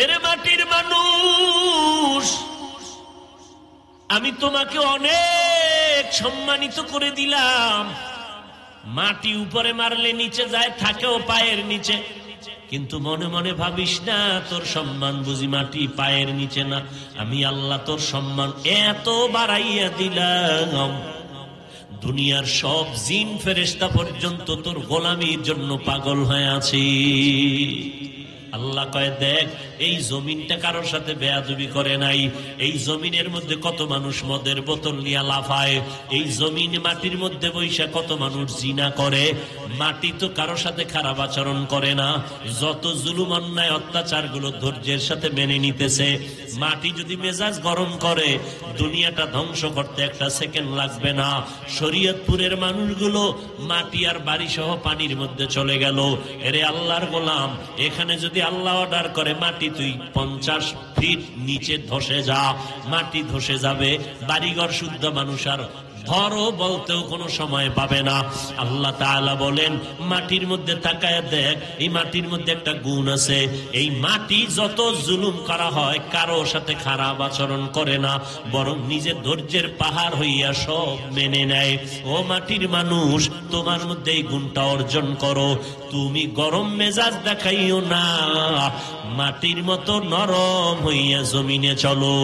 এরে মাটির মানুষ, আমি তোমাকে অনেক সম্মানিত করে দিলাম। মাটি উপরে মারলে নিচে যায়, থাকেও পায়ের নিচে, কিন্তু মনে মনে ভাবিস না তোর সম্মান বুঝি মাটি পায়ের নিচে না। আমি আল্লাহ তোর সম্মান এত বাড়াইয়া দিলাম, দুনিয়ার সব জিন ফেরেশতা পর্যন্ত তোর গোলামির জন্য পাগল হয়ে আছে। আল্লাহ কয়, দেখ এই জমিনটা কারোর সাথে বেয়াদবি করে নাই। এই জমিনের মধ্যে কত মানুষ মদের বোতল নিয়ে লাফায়, এই জমিন মাটির মধ্যে বৈশা কত মানুষ জিনা করে। মাটি তো কারোর সাথে খারাপ আচরণ করে না, যত জুলুম অন্যায় অত্যাচার গুলো ধৈর্যের সাথে মেনে নিতেছে। মাটি যদি মেজাজ গরম করে, দুনিয়াটা ধ্বংস করতে একটা সেকেন্ড লাগবে না। শরীয়তপুরের মানুষগুলো মাটি আর বাড়ি সহ পানির মধ্যে চলে গেল। এরে আল্লাহর গোলাম, এখানে যদি আল্লাহ অর্ডার করে মাটি তুই 50 ফিট নিচে ধসে যা, মাটি ধসে যাবে, বাড়িঘর শুদ্ধ মানুষ আর ধরো বলতেও কোনো সময় পাবে না। আল্লাহ তাআলা বলেন, মাটির মধ্যে তাকায় দেখ, এই মাটির মধ্যে একটা গুণ আছে। এই মাটি যত জুলুম করা হয় কারো সাথে খারাপ আচরণ করে না, বরং নিজের ধৈর্যের পাহাড় হইয়া সব মেনে নেয়। ও মাটির মানুষ, তোমার মধ্যে এই গুণটা অর্জন করো। তুমি গরম মেজাজ দেখাইও না, মাটির মতো নরম হইয়া জমিনে চলো।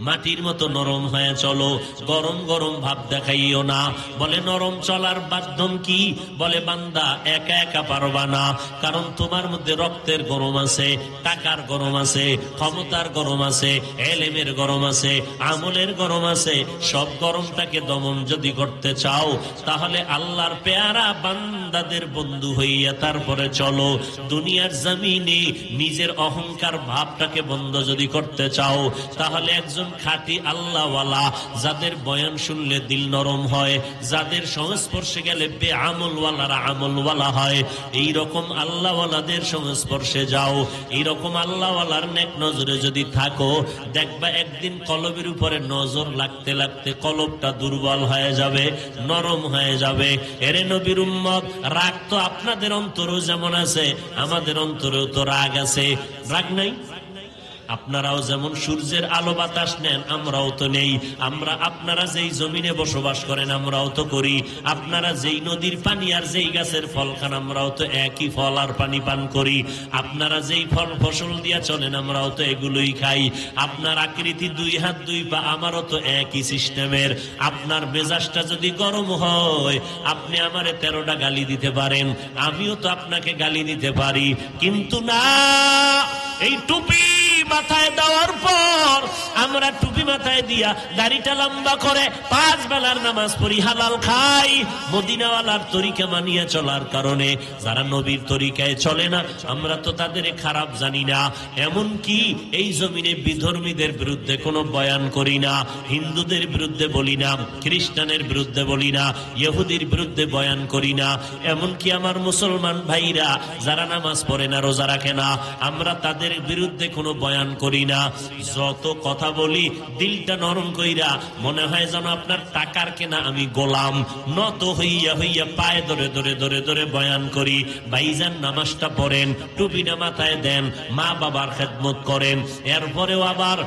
মাটির মতো নরম হয়ে চলো, গরম গরম ভাব দেখাইও না। বলে নরম চলার মাধ্যম কি? বলে বান্দা একা একা পারবা না, কারণ তোমার মধ্যে রক্তের গরম আছে, টাকার গরম আছে, ক্ষমতার গরম আছে, এলেমের গরম আছে, আমলের গরম আছে। সব গরমটাকে দমন যদি করতে চাও, তাহলে আল্লাহর পেয়ারা বান্দাদের বন্ধু হইয়া তারপরে চলো। দুনিয়ার জমিনে নিজের অহংকার ভাবটাকে বন্ধ যদি করতে চাও, তাহলে একজন খাঁটি আল্লাহওয়ালা, যাদের বয়ান শুনলে দিল নরম হয়, যাদের সংস্পর্শে গেলে বেআমলওয়ালারা আমলওয়ালা হয়, এইরকম আল্লাহওয়ালাদের সংস্পর্শে যাও। এইরকম আল্লাহওয়ালার নেক নজরে যদি থাকো, দেখবা একদিন কলবের উপরে নজর লাগতে লাগতে কলবটা দুর্বল হয়ে যাবে, নরম হয়ে যাবে। এরে নবীর উম্মত, রাগ তো আপনাদের অন্তরেও যেমন আছে, আমাদের অন্তরেও তো রাগ আছে। রাগ নাই? আপনারাও যেমন সূর্যের আলো বাতাস নেন, আমরাও তো নেই। আপনারা যেই জমিনে বসবাস করেন আমরাও তো করি। আপনারা যেই নদীর পানি আর যেই গাছের ফল খান, আমরাও তো একই ফল আর পানি পান করি। আপনারা যেই ফল ফসল দিয়া চলেন, আমরাও তো এগুলোই খাই। আপনার আকৃতি 2 হাত 2 পা, আমারও তো একই সিস্টেমের। আপনার মেজাজটা যদি গরম হয়, আপনি আমারে 13টা গালি দিতে পারেন, আমিও তো আপনাকে গালি দিতে পারি। কিন্তু না, এই টুপি মাথায় দেওয়ার পর আমরা টুপি মাথায় দিয়া দাড়িটা লম্বা করে 5 বেলার নামাজ পড়ি, হালাল খাই। মদিনাওয়ালার তরিকা মানিয়ে চলার কারণে যারা নবীর তরিকায় চলে না, আমরা তো তাদের খারাপ জানি না। এমন কি এই জমিনে বিধর্মীদের বিরুদ্ধে কোনো বয়ান করি না, হিন্দুদের বিরুদ্ধে বলি না, খ্রিস্টানের বিরুদ্ধে বলি না, ইহুদির বিরুদ্ধে বয়ান করি না। এমন কি আমার মুসলমান ভাইরা যারা নামাজ পড়ে না, রোজা রাখে না, আমরা তাদের বিরুদ্ধে কোনো বয়ান করি না। যত কথা বলি দিলটা নরম কইরা, মনে হয় যেন আপনার টাকার কেনা আমি গোলাম, নত হইয়া হইয়া পায়ে ধরে ধরে ধরে ধরে বয়ান করি। ভাইজান নামাজটা পড়েন, টুপিটা মাথায় দেন, মা বাবার খেদমত করেন। এরপরেও আবার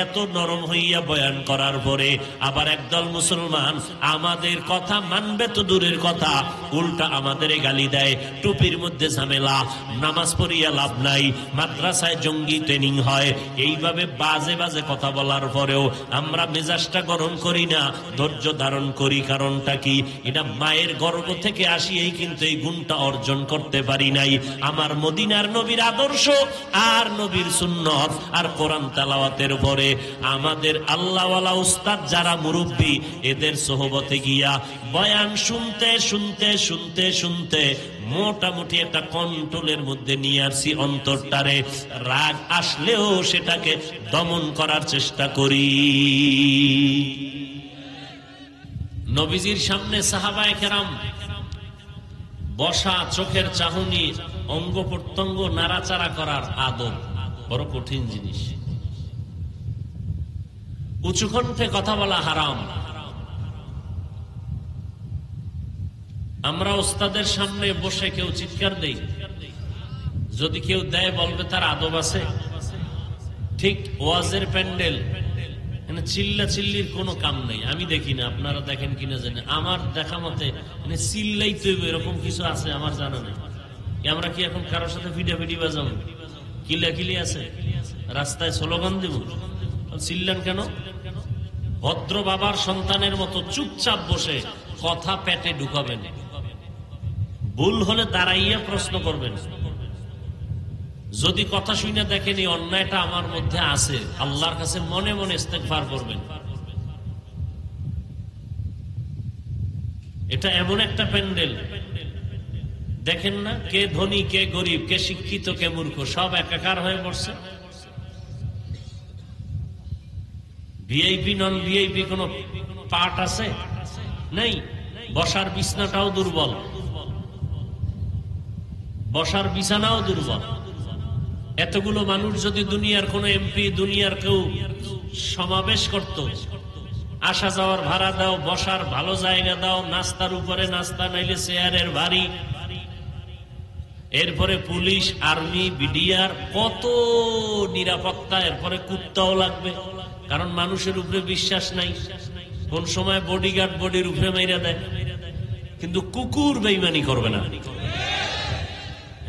এত নরম হইয়া বয়ান করার পরে আবার একদল মুসলমান আমাদের কথা মানবে তো দূরের কথা, উল্টা আমাদের গালি দেয়। টুপির মধ্যে ঝামেলা, নামাজ পড়িয়া লাভ নাই, মাদ্রাসায় জঙ্গি ট্রেনিং হয়। এইভাবে বাজে বাজে কথা বলার পরেও আমরা মেজাজটা গরম করি না, ধৈর্য ধারণ করি। কারণটা কি? এটা মায়ের গর্ভ থেকে আসিয়েই কিন্তু এই গুণটা অর্জন করতে পারি নাই। আমার মদিনার নবীর আদর্শ আর নবীর সুন্নত আর কোরআন তেলাওয়াতের পরে আমাদের আল্লাহওয়ালা উস্তাদ যারা মুরব্বী, এদের সোহবতে গিয়া বয়ান শুনতে শুনতে শুনতে শুনতে মোটামুটি একটা কন্ট্রোলের মধ্যে নিয়ে আসছি অন্তরটারে। রাগ আসলেও সেটাকে দমন করার চেষ্টা করি। নবীজির সামনে সাহাবায়ে কেরাম বসা, চোখের চাহনি, অঙ্গ প্রত্যঙ্গ নাড়াচাড়া করার আদব বড় কঠিন জিনিস। উঁচু কণ্ঠে কথা বলা হারাম। আমরা ওস্তাদের সামনে বসে কেউ চিৎকার দেই, যদি কেউ দেয় বলবে তার আদব আছে। ঠিক ওয়াজের প্যান্ডেল, চিল্লা চিল্লির কোনো কাম নেই। আমি দেখি না, আপনারা দেখেন কিনা জানি, আমার দেখা মতে চিল্লাই তো এরকম কিছু আছে আমার জানা নেই। আমরা কি এখন কারোর সাথে ফিডাফিডি বাজাবো? কিলাকিলি আছে? রাস্তায় স্লোগান দেব? চিল্লান কেন? ভদ্র বাবার সন্তানের মতো চুপচাপ বসে কথা পেটে ঢুকাবেন, ভুল হলে দাঁড়াইয়া প্রশ্ন করবেন। যদি কথা শুনে দেখেন এই অন্যায়টা আমার মধ্যে আছে, আল্লাহর কাছে মনে মনে ইস্তেগফার করবেন। এটা এমন একটা প্যান্ডেল, দেখেন না কে ধনী কে গরিব, কে শিক্ষিত কে মূর্খ, সব একাকার হয়ে পড়ছে। ভিআইপি নন ভিআইপি কোন পার্ট আছে? নেই। বসার বিছানাটাও দুর্বল, বসার বিছানাও দুর্বল। এতগুলো মানুষ যদি দুনিয়ার কোন এমপি, দুনিয়ার কেউ সমাবেশ করত, আসা যাওয়ার ভাড়া দাও, বসার ভালো জায়গা দাও, নাস্তার উপরে নাস্তা, নাইলে চেয়ারের ভারী, এরপরে পুলিশ, আর্মি, বিডিআর, কত নিরাপত্তা, এরপরে কুত্তাও লাগবে, কারণ মানুষের উপরে বিশ্বাস নাই। কোন সময় বডিগার্ড বডির উপরে মাইরা দেয়, কিন্তু কুকুর বেইমানি করবে না।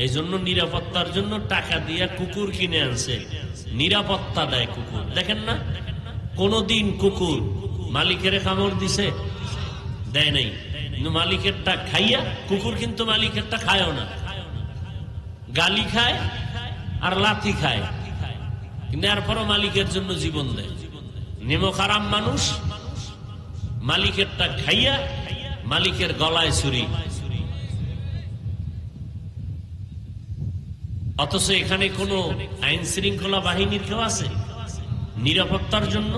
এই জন্য নিরাপত্তার জন্য টাকা দিয়ে কুকুর কিনে আনছে, নিরাপত্তা দেয় কুকুর। দেখেন না কোনদিন কুকুর মালিকের কামড় দিছে? দেয় নাই। কিন্তু মালিকেরটা খাইয়া, কুকুর কিন্তু মালিকেরটা খায়ও না, গালি খায় আর লাথি খায়, কিন্তু এরপরও মালিকের জন্য জীবন দেয়। নেমখারাম মানুষ মালিকেরটা খাইয়া মালিকের গলায় ছুরি। অথচ এখানে কোন আইন শৃঙ্খলা বাহিনীর কেউ আছে নিরাপত্তার জন্য?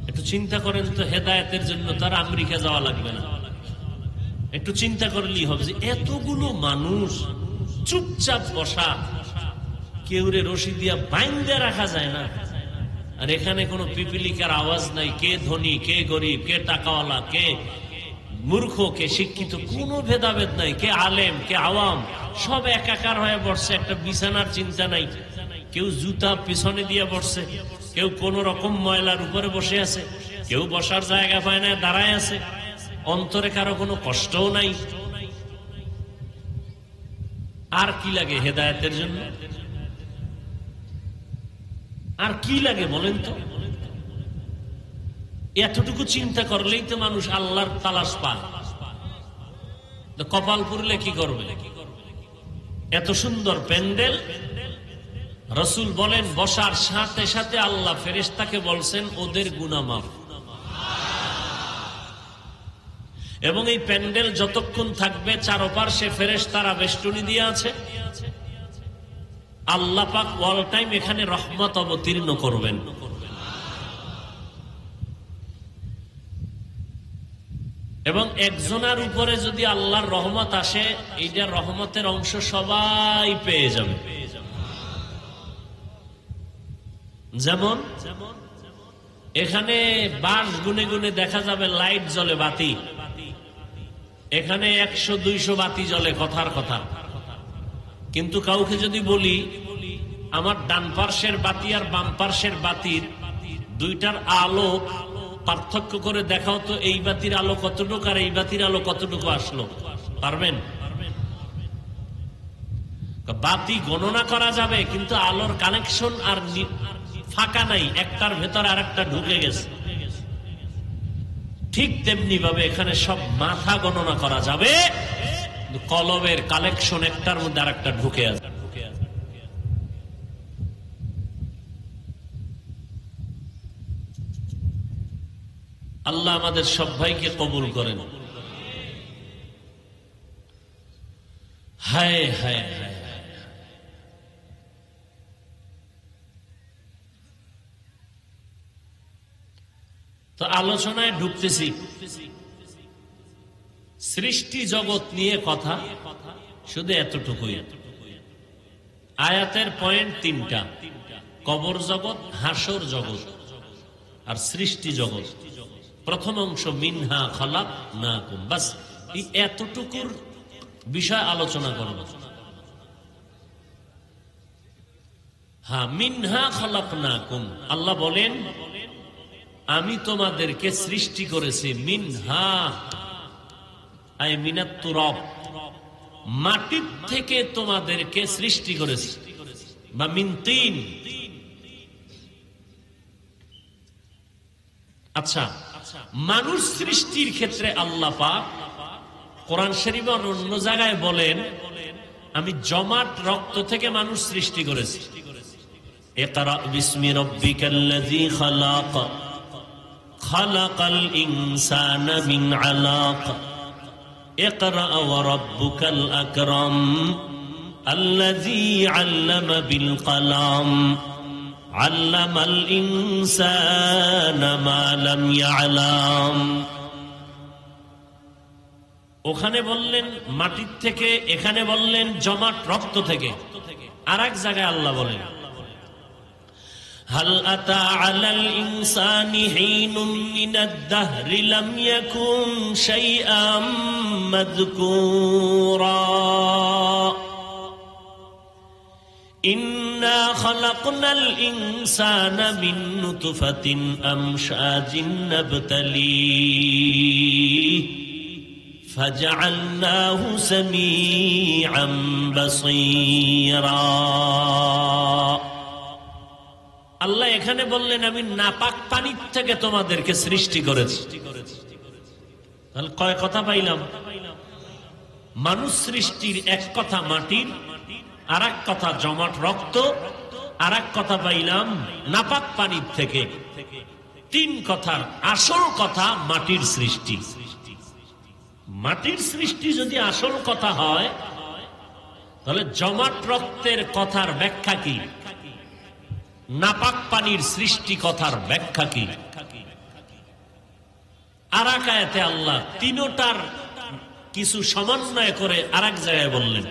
একটু চিন্তা করেন তো, হেদায়েতের জন্য তার আমেরিকা যাওয়া লাগবে না। একটু চিন্তা করলেই হবে যে এতগুলো মানুষ চুপচাপ বসা, কেউরে রশি দিয়া বাইন্দে রাখা যায় না। আর এখানে কোনো পিপিলিকার আওয়াজ নাই, কে ধনী কে গরিব, কে টাকাওয়ালা কে মূর্খ, কে শিক্ষিত, কোনো ভেদাভেদ নাই, কে আলেম কে আওয়াম, সব একাকার হয়ে বসছে। একটা বিছানার চিন্তা নাই, কেউ জুতা পিছনে দিয়ে বসছে, কেউ কোন রকম ময়লার উপরে বসে আছে, কেউ বসার জায়গা পায় না, দাঁড়ায় আছে। অন্তরে কারো কোনো কষ্টও নাই। আর কি লাগে হেদায়েতের জন্য? আর কি লাগে বলেন তো? এতটুকু চিন্তা করলেই তো মানুষ আল্লাহর তালাশ পায়। কপাল পুরলে কি করবে? এত সুন্দর প্যান্ডেল, রাসূল বলেন বসার সাথে সাথে আল্লাহ ফেরেশতাকে বলছেন ওদের গুনাহ মাফ। এবং এই প্যান্ডেল যতক্ষণ থাকবে চারপাশে ফেরেশতারা বেষ্টনী দিয়ে আছে, আল্লাহ পাক অল টাইম এখানে রহমত অবতীর্ণ করবেন। এবং একজনের উপরে যদি আল্লাহর রহমত আসে, এইটার রহমতের অংশ সবাই পেয়ে যাবে। যেমন এখানে বাঁশ গুনে গুনে দেখা যাবে লাইট জ্বলে, বাতি, এখানে 100-200 বাতি জ্বলে, কথার কথা। কিন্তু কাউকে যদি বলি আমার ডান পার্শ্বের বাতি আর বাম পার্শ্বের বাতির দুইটার আলো পার্থক্য করে দেখাও তো, এই বাতির আলো কতটুকু আর এই বাতির আলো কতটুকু আসলো, পারবেন? বাতি গণনা করা যাবে, কিন্তু আলোর কানেকশন আর ফাঁকা নাই, একটার ভেতর আর একটা ঢুকে গেছে। ঠিক তেমনি ভাবে এখানে সব মাথা গণনা করা যাবে, কলবের কালেকশন একটার মধ্যে আর একটা ঢুকে আছে। আল্লাহ আমাদের সব ভাইকে কবুল করেন। হায় হায় হায়, তো আলোচনায় ঢুকতেছি। সৃষ্টি জগৎ নিয়ে কথা, শুধু এতটুকুই। আয়াতের পয়েন্ট 3টা: কবর জগৎ, হাসর জগৎ আর সৃষ্টি জগৎ। প্রথম অংশ মিনহা খালাকনাকুম, বাস এই এতটুকুর বিষয় আলোচনা করব। হ্যাঁ, মিনহা খলাকনাকুম, আল্লাহ বলেন আমি তোমাদেরকে সৃষ্টি করেছি। মিনহা আই মিনাত তুরাব, মাটির থেকে তোমাদেরকে সৃষ্টি করেছি, বা মিন তিন। আচ্ছা, মানুষ সৃষ্টির ক্ষেত্রে আল্লাহ পাক কোরআন শরীফে অন্য জায়গায় বলেন আমি জমাট রক্ত থেকে মানুষ সৃষ্টি করেছি। ইকরা বিসমি রাব্বিকাল্লাযী খালাক, খালাকাল ইনসানা মিন আলাক, ইকরা ওয়া রাব্বুকাল আকরাম, আল্লাযী আল্লামা বিল কলম, আল্লামাল ইনসানা মা লাম ইয়ালাম। ওখানে বললেন মাটির থেকে, এখানে বললেন জমাট রক্ত থেকে। আর এক জায়গায় আল্লাহ বলেন হাল আতা আলাল ইনসানি হিনুম মিনাদ দাহরি লাম ইয়াকুন শাইআম মাযকুরা ইন্না খালাকনাল ইনসানা মিন নুতফাতিন আমশাজিন নাবতালিহি فجعلناه سميعا بصيرا। আল্লাহ এখানে বললেন আমি নাপাক পানির থেকে তোমাদেরকে সৃষ্টি করেছি। তাহলে কয় কথা পাইলাম? মানুষ সৃষ্টির এক কথা মাটির, আর এক কথা জমাট রক্ত, আর এক কথা পাইলাম নাপাক পানির থেকে। তিন কথার আসল কথা মাটির সৃষ্টি। মাটির সৃষ্টি যদি আসল কথা হয় তাহলে জমাট রক্তের কথার ব্যাখ্যা কি? নাপাক পানির সৃষ্টি কথার ব্যাখ্যা কি? আর এক আয়াতে আল্লাহ তিনটার কিছু সমন্বয় করে আর এক জায়গায় বললেন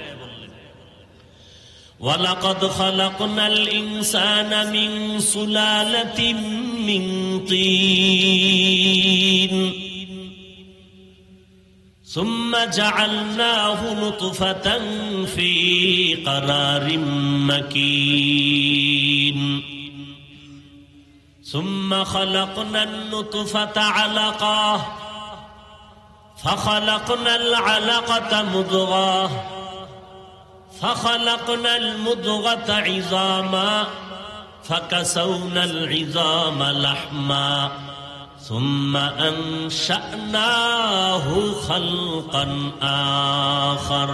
ওয়ালাকাদ খালাকনাল ইনসানা মিন সুলালাতিন মিন তিন ثم جعلناه نطفة في قرار مكين ثم خلقنا النطفة علقة فخلقنا العلقة مضغة فخلقنا المضغة عظاما فكسونا العظام لحما ثم أنشأناه خلقا آخر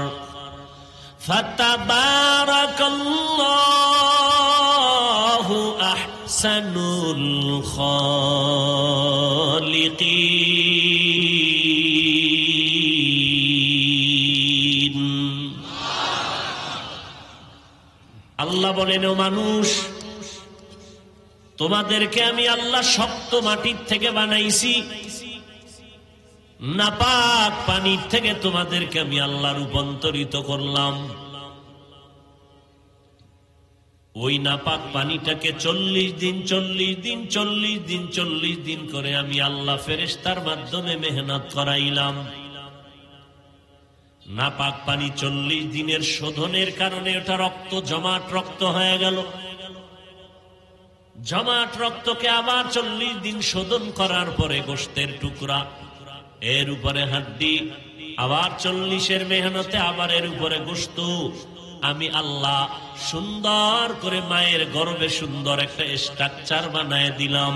فتبارك الله أحسن الخالقين। আল্লাহ বলেন ও মানুষ, তোমাদেরকে আমি আল্লাহ শক্ত মাটির থেকে বানাইছি, নাপাক পানির থেকে তোমাদেরকে আমি আল্লাহ রূপান্তরিত করলাম। ওই নাপাক পানিটাকে 40 দিন করে আমি আল্লাহ ফেরেশতার মাধ্যমে মেহনত করাইলাম। নাপাক পানি 40 দিনের শোধনের কারণে ওটা রক্ত জমাট রক্ত হয়ে গেল। জমাট রক্তকে আবার 40 দিন শোধন করার পরে গোশতের টুকরা, এর উপরে হাড্ডি, আবার 40 মেহনতে আবার এর উপরে গোশত। আমি আল্লাহ সুন্দর করে মায়ের গর্ভে সুন্দর একটা স্ট্রাকচার বানায় দিলাম।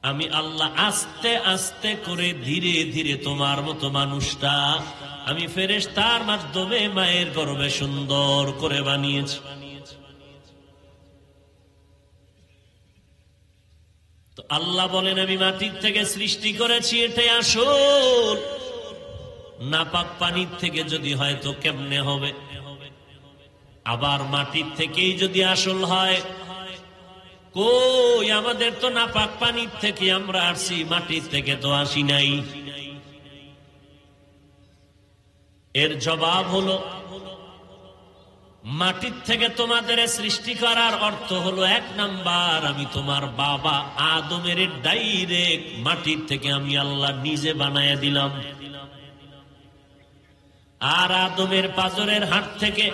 আমি আল্লাহ আস্তে আস্তে করে ধীরে ধীরে তোমার মতো মানুষটা আমি ফেরেশতার মাধ্যমে মায়ের গর্ভে সুন্দর করে বানিয়েছি। তো আল্লাহ বলেন আমি মাটির থেকে সৃষ্টি করেছি, এটাই আসল। নাপাক পানির থেকে যদি হয় তো কেমনে হবে? আবার মাটির থেকেই যদি আসল হয়, কই আমাদের তো নাপাক পানির থেকে আমরা আসছি, মাটির থেকে তো আসি নাই। এর জবাব হলো মাটির থেকে তোমাদের সৃষ্টি করার অর্থ হলো 1 নাম্বার, আমি তোমার বাবা আদমের ডাইরেক্ট মাটির থেকে আমি আল্লাহ নিজে বানায়া দিলাম। আর আদমের পাজরের হাড় থেকে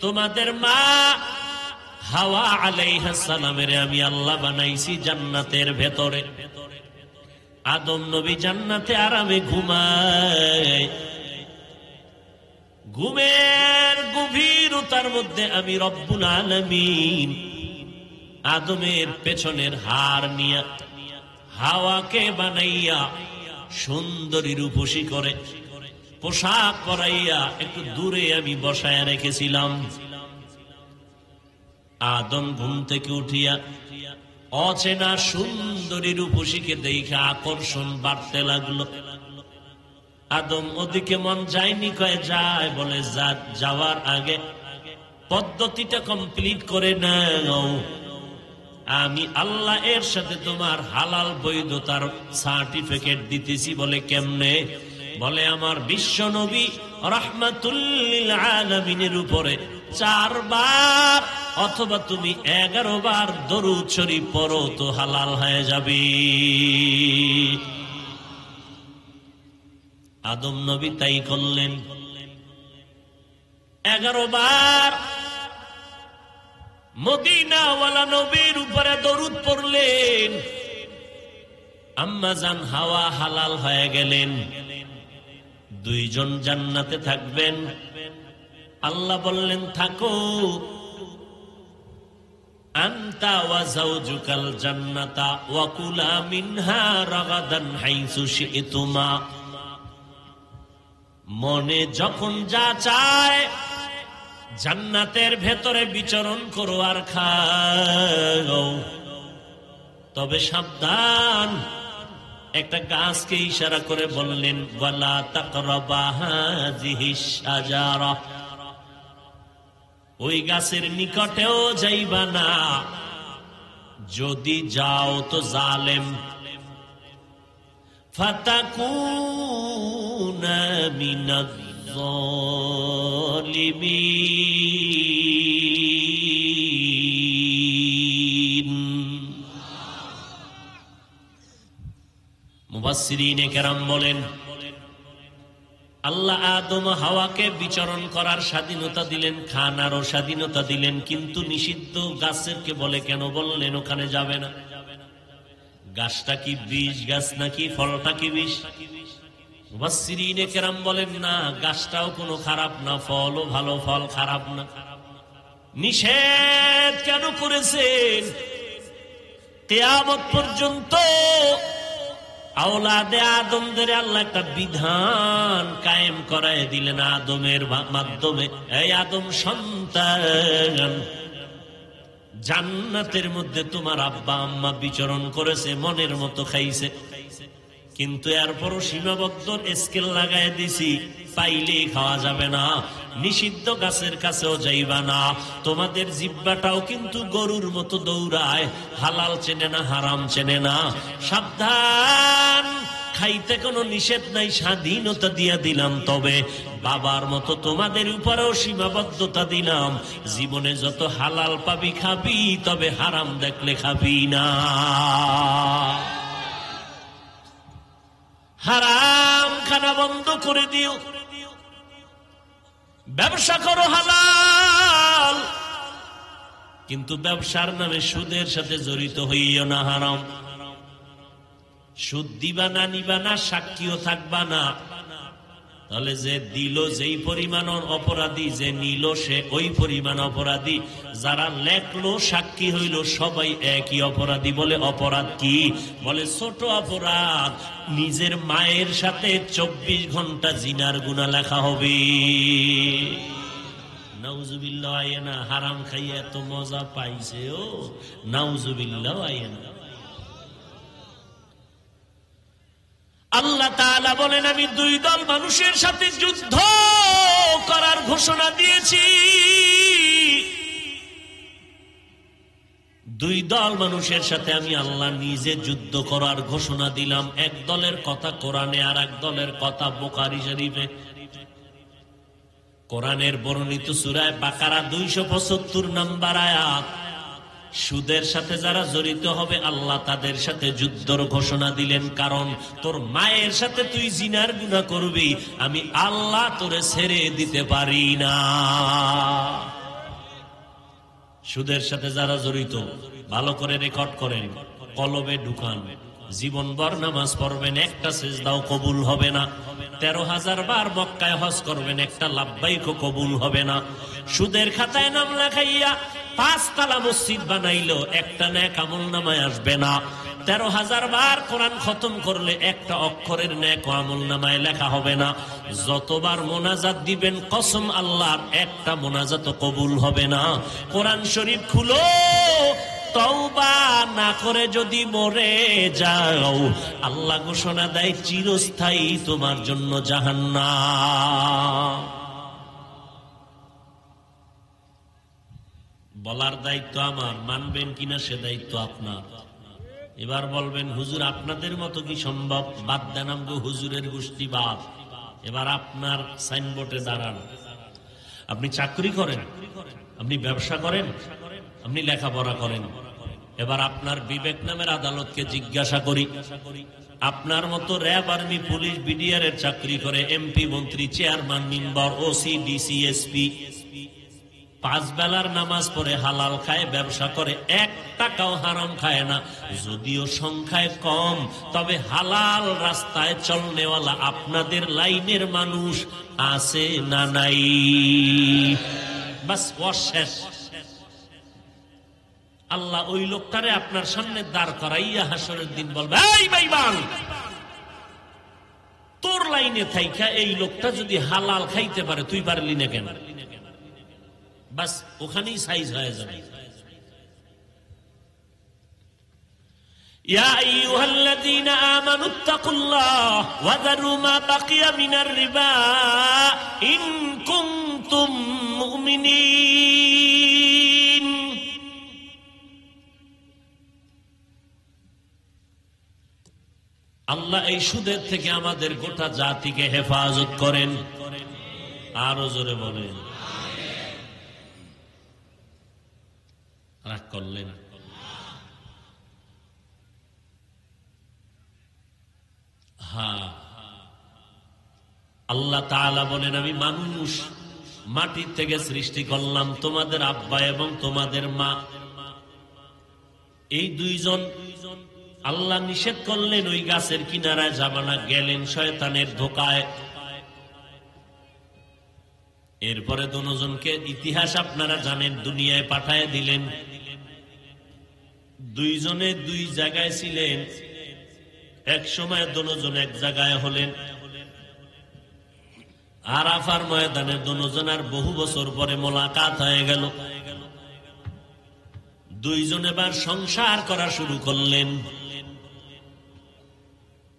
তোমাদের মা হাওয়া আলাইহিস সালামের আমি আল্লাহ বানাইছি জান্নাতের ভেতরে। আদম নবী জান্নাতে আরামে ঘুমায়, ঘুমের গভীরতার মধ্যে আমি রব্বুল আলামিন আদমের পেছনের হাড় নিয়ে হাওয়াকে বানাইয়া সুন্দরী রূপসী করে পোশাক পরাইয়া একটু দূরে আমি বসায় রেখেছিলাম। আদম ঘুম থেকে উঠিয়া অচেনা সুন্দরী রূপসীকে দেখে আকর্ষণ বাড়তে লাগলো। আদম ওদিকে মন যায়নি, কয়ে যায়, বলে যাওয়ার আগে পদ্ধতিটা কমপ্লিট করে নাও, আমি আল্লাহ এর সাথে তোমার হালাল বৈধতার সার্টিফিকেট দিতেছি। বলে কেমনে? বলে আমার বিশ্ব নবী রাহমাতুল লিল আলামিনের উপরে 4 বার অথবা তুমি 11 বার দরুদ শরীফ পড়ো তো হালাল হয়ে যাবে। আদম নবী তাই করলেন, 11 বার মদিনাওয়ালা নবীর উপরে দরুদ পড়লেন। আম্মা জান হাওয়া হালাল হয়ে গেলেন। 2 জন জান্নাতে থাকবেন। আল্লাহ বললেন, থাকো, আনতা ওয়া যাওজুকাল জান্নাতা ওয়া কুলা মিনহা রাগাদান হাইসু শি'তুমা। মনে যখন যা চায় জান্নাতের ভেতরে বিচরণ করো আর খাও, তবে সাবধান। একটা গাছকে ইশারা করে বললেন, ওয়ালা তাকরাবা হাযিহিশ শাজারা, ওই গাছের নিকটেও যাইবা না, যদি যাও তো জালেম। ফাতাকুনা মিনাজ জালিমিন। মুফাসসিরিনে কেরাম বলেন, আল্লাহ আদম হাওয়াকে বিচরণ করার স্বাধীনতা দিলেন, খানারও স্বাধীনতা দিলেন, কিন্তু নিষিদ্ধ গাছেরকে বলে কেন বললেন ওখানে যাবে না? গাছটা কি বিষ গাছ নাকি ফলটা কি বিষ? মুফাসসিরিনে কেরাম বলেন, না, গাছটাও কোনো খারাপ না, ফলও ভালো, ফল খারাপ না। নিষেধ কেন করেছেন? কিয়ামত পর্যন্ত আওলাদে আদমদের আল্লাহ একটা বিধান কায়েম করায় দিলেন আদমের মাধ্যমে। এই আদম সন্তান, জান্নাতের মধ্যে তোমার আব্বা আম্মা বিচরণ করেছে, মনের মতো খাইছে, কিন্তু এরপরও সীমাবদ্ধ স্কেল লাগায় দিছি, পাইলেই খাওয়া যাবে না, নিষিদ্ধ গাছের কাছেও যাইবা না। তোমাদের জিহ্বাটাও কিন্তু গরুর মতো দৌড়ায়, হালাল চেনে না, হারাম চেনে না। সাবধান, খাইতে কোনো নিষেধ নাই, স্বাধীনতা দিয়া দিলাম, তবে বাবার মতো তোমাদের উপরেও সীমাবদ্ধতা দিলাম। জীবনে যত হালাল পাবি খাবি, তবে হারাম দেখলে খাবি না। হারাম খানা বন্ধ করে দিও, ব্যবসা করো হালাল, কিন্তু ব্যবসার নামে সুদের সাথে জড়িত হইও না, হারাম। সুদ দিবা না, নিবা না, সাক্ষীও থাকবা না, তাহলে যে দিল যেই পরিমাণ অপরাধী, যে নিল সে ওই পরিমাণ অপরাধী, যারা লেখলো সাক্ষী হইল সবাই একই অপরাধী। বলে অপরাধ কি? বলে ছোট অপরাধ, নিজের মায়ের সাথে 24 ঘন্টা জিনার গুনাহ লেখা হবে। নাউজুবিল্লাহ, আয়েনা হারাম খাইয়া এত মজা পাইছে, ও নাউজুবিল্লাহ, আয়েনা। আল্লাহ তাআলা বলেন, আমি 2 দল মানুষের সাথে যুদ্ধ করার ঘোষণা দিয়েছি। 2 দল মানুষের সাথে আমি আল্লাহ নিজে যুদ্ধ করার ঘোষণা দিলাম। এক দলের কথা কোরআনে, আর এক দলের কথা বুখারী শরীফে। কোরআনের বর্ণিত সূরা বাকারা 275 নম্বর আয়াত। সুদের সাথে যারা জড়িত হবে আল্লাহ তাদের সাথে যুদ্ধের ঘোষণা দিলেন, কারণ তোর মায়ের সাথে তুই জিনার গুনাহ করবি, আমি আল্লাহ তোরে ছেড়ে দিতে পারি না। সুদের সাথে যারা জড়িত ভালো করে রেকর্ড করেন, কলবে ঢুকান। জীবনভর নামাজ পড়বেন, একটা সিজদাও কবুল হবে না। 13,000 বার মক্কায় হজ করবেন, একটা লাব্বাইকও কবুল হবে না। সুদের খাতায় নাম লেখাইয়া 5 তালা মসজিদ বানাইলো, একটা নেক আমল নামায় আসবে না। 13,000 বার কোরআন খতম করলে একটা অক্ষরের নেক আমল নামায় লেখা হবে না। যতবার মোনাজাত দিবেন কসম আল্লাহর, একটা মোনাজাত কবুল হবে না। কোরআন শরীফ খুলো, তওবা না করে যদি মরে যাও, আল্লাহ ঘোষণা দেয় চিরস্থায়ী তোমার জন্য জাহান্নাম। বলার দায়িত্ব আমার, মানবেন কিনা সে দায়িত্ব আপনার। এবার বলবেন হুজুর আপনাদের মতো কি সম্ভব? বাদ দেন আমগো হুজুরের গোষ্ঠী বাদ। এবার আপনার সাইনবোর্ডে দাঁড়ান। আপনি চাকরি করেন, আপনি ব্যবসা করেন, আপনি লেখাপড়া করেন। এবার আপনার বিবেক নামের আদালতকে জিজ্ঞাসা করি, আপনার মতো র্যাব, আর্মি, পুলিশ, বিডিআর এর চাকরি করে, এমপি, মন্ত্রী, chairman, member, OC, DC, SP, 5 বেলার নামাজ পড়ে হালাল খায়, ব্যবসা করে, 1 টাকাও হারাম খায় না। যদিও সংখ্যায় কম, তবে হালাল রাস্তায় চলনেওয়ালা আপনাদের লাইনের মানুষ আছে না নাই? বাস শেষ। আল্লাহ ওই লোকটারে আপনার সামনে দাঁড় করাইয়া হাসরের দিন বলবে, এই বেঈমান, তোর লাইনে থাইকা এই লোকটা যদি হালাল খাইতে পারে তুই পারলি না কেন? বাস ওখানেই সাইজ হয়ে যাবে। ইয়া আইয়ুহাল্লাযীনা আমানুত্তাকুল্লাহ ওয়া যারু মা বাকিয়া মিনার রিবা ইন কুনতুম মুমিনিন। আল্লাহ এই সুদের থেকে আমাদের গোটা জাতিকে হেফাজত করেন। আরো জোরে বলেন। রাগ করলেন? হ্যাঁ, আল্লাহ তাআলা বলেন আমি মানুষ মাটির থেকে সৃষ্টি করলাম, তোমাদের আব্বা এবং তোমাদের মা, এই 2 জন। আল্লাহ নিষেধ করলেন ওই গাছের কিনারায় যাবা না, গেলেন শয়তানের ধোকায়। এরপরে দুজনকে ইতিহাস আপনারা জানেন, দুনিয়ায় পাঠায় দিলেন। 2 জনে 2 জায়গায় ছিলেন, এক সময় দুজন এক জায়গায় হলেন। আরাফার ময়দানে দুজনের বহু বছর পরে মোলাকাত হয়ে গেল। 2 জন এবার সংসার করা শুরু করলেন।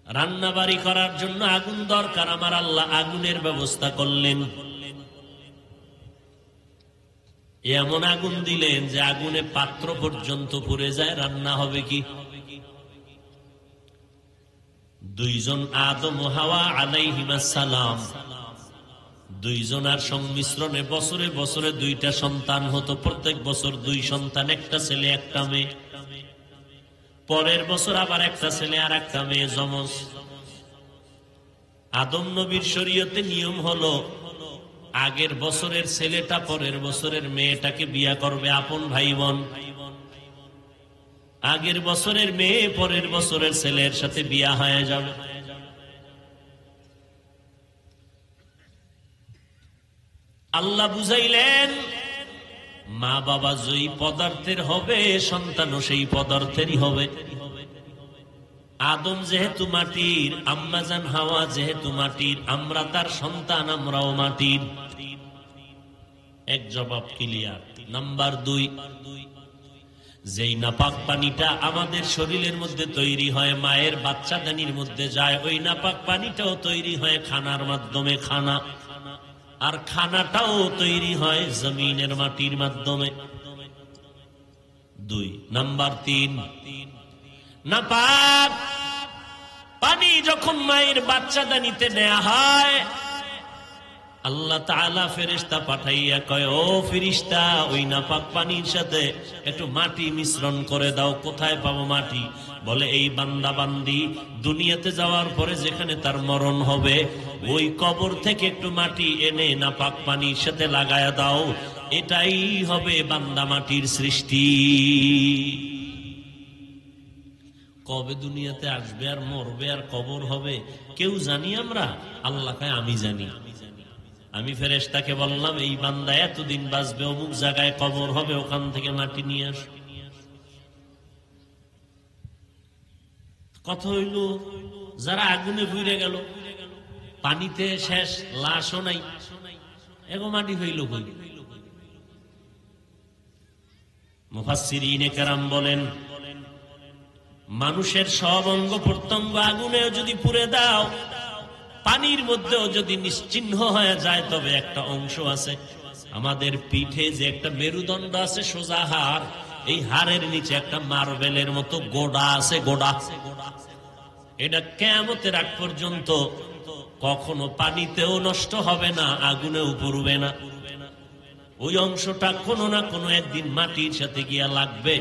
রান্না বাড়ি করার জন্য আগুন দরকার, আমার আল্লাহ আগুনের ব্যবস্থা করলেন। এমন আগুন দিলেন যে আগুনে পাত্র পর্যন্ত পুড়ে যায়, রান্না হবে কি? 2 জন আদম ও হাওয়া আলাইহিমাস সালাম, 2 জনের সংমিশ্রণে বছরে বছরে 2টা সন্তান হতো। প্রত্যেক বছর 2 সন্তান, একটা ছেলে একটা মেয়ে। পরের বছর আবার একটা ছেলে আর একটা মেয়ে, যমজ। আদম নবীর শরীয়তে নিয়ম হলো আগের বছরের ছেলেটা পরের বছরের মেয়েটাকে বিয়ে করবে, আপন ভাই বোন। আগের বছরের মেয়ে পরের বছরের ছেলের সাথে বিয়ে হয়ে যাবে। আল্লাহ বুঝাইলেন মা বাবা যেই পদার্থের হবে সন্তানও সেই পদার্থেরই হবে। আদম যেহেতু মাটির, আম্মাজান হাওয়া যেহেতু মাটির, আমরা তার সন্তান, আমরাও মাটির। এক জবাব ক্লিয়ার। নাম্বার 2, যেই নাপাক পানিটা আমাদের শরীরের মধ্যে তৈরি হয়, মায়ের বাচ্চাদানির মধ্যে যায়, ওই নাপাক পানিটাও তৈরি হয় খানার মাধ্যমে, খানা। আর খানাটাও তৈরি হয় জমিনের মাটির মাধ্যমে। 2 নাম্বার 3, নাপাক পানি যখন মায়ের বাচ্চাদানিতে নেওয়া হয়, আল্লাহ তাআলা ফেরেশতা পাঠাইয়া কয়, ও ফেরেশতা, ওই নাপাক পানির সাথে একটু মাটি মিশ্রণ করে দাও। কোথায় পাবো মাটি? বলে এই বান্দা বান্দি দুনিয়াতে যাওয়ার পরে যেখানে তার মরণ হবে, ওই কবর থেকে একটু মাটি এনে নাপাক পানির সাথে লাগায়া দাও। এটাই হবে বান্দা মাটির সৃষ্টি। কবে দুনিয়াতে আসবে আর মরবে আর কবর হবে কেউ জানি আমরা? আল্লাহ কয় আমি জানি। আমি ফেরেশতাকে বললাম এই বান্দা এতদিন বাঁচবে, অমুক জায়গায় কবর হবে, ওখান থেকে মাটি নিয়ে আস। কথা হইল যারা আগুনে পুড়ে গেল, পানিতে শেষ, লাশও নাই, এগো মাটি হইল কই? মুফাসসিরিনে কেরাম বলেন মানুষের সব অঙ্গ প্রত্যঙ্গ আগুনে যদি পুড়ে দাও, পানির মধ্যেও যদি নিশ্চিহ্ন হয়ে যায়, তবে একটা অংশ আছে আমাদের পিঠে যে একটা মেরুদণ্ড আছে, সোজা হাড়, এই হাড়ের নিচে একটা মার্বেলের মতো গোড়া আছে, গোড়া। এটা কিয়ামতের আগ পর্যন্ত কখনো পানিতেও নষ্ট হবে না, আগুনেও পুড়বে না। ওই অংশটা কোনো না কোনো একদিন মাটির সাথে গিয়া লাগবে,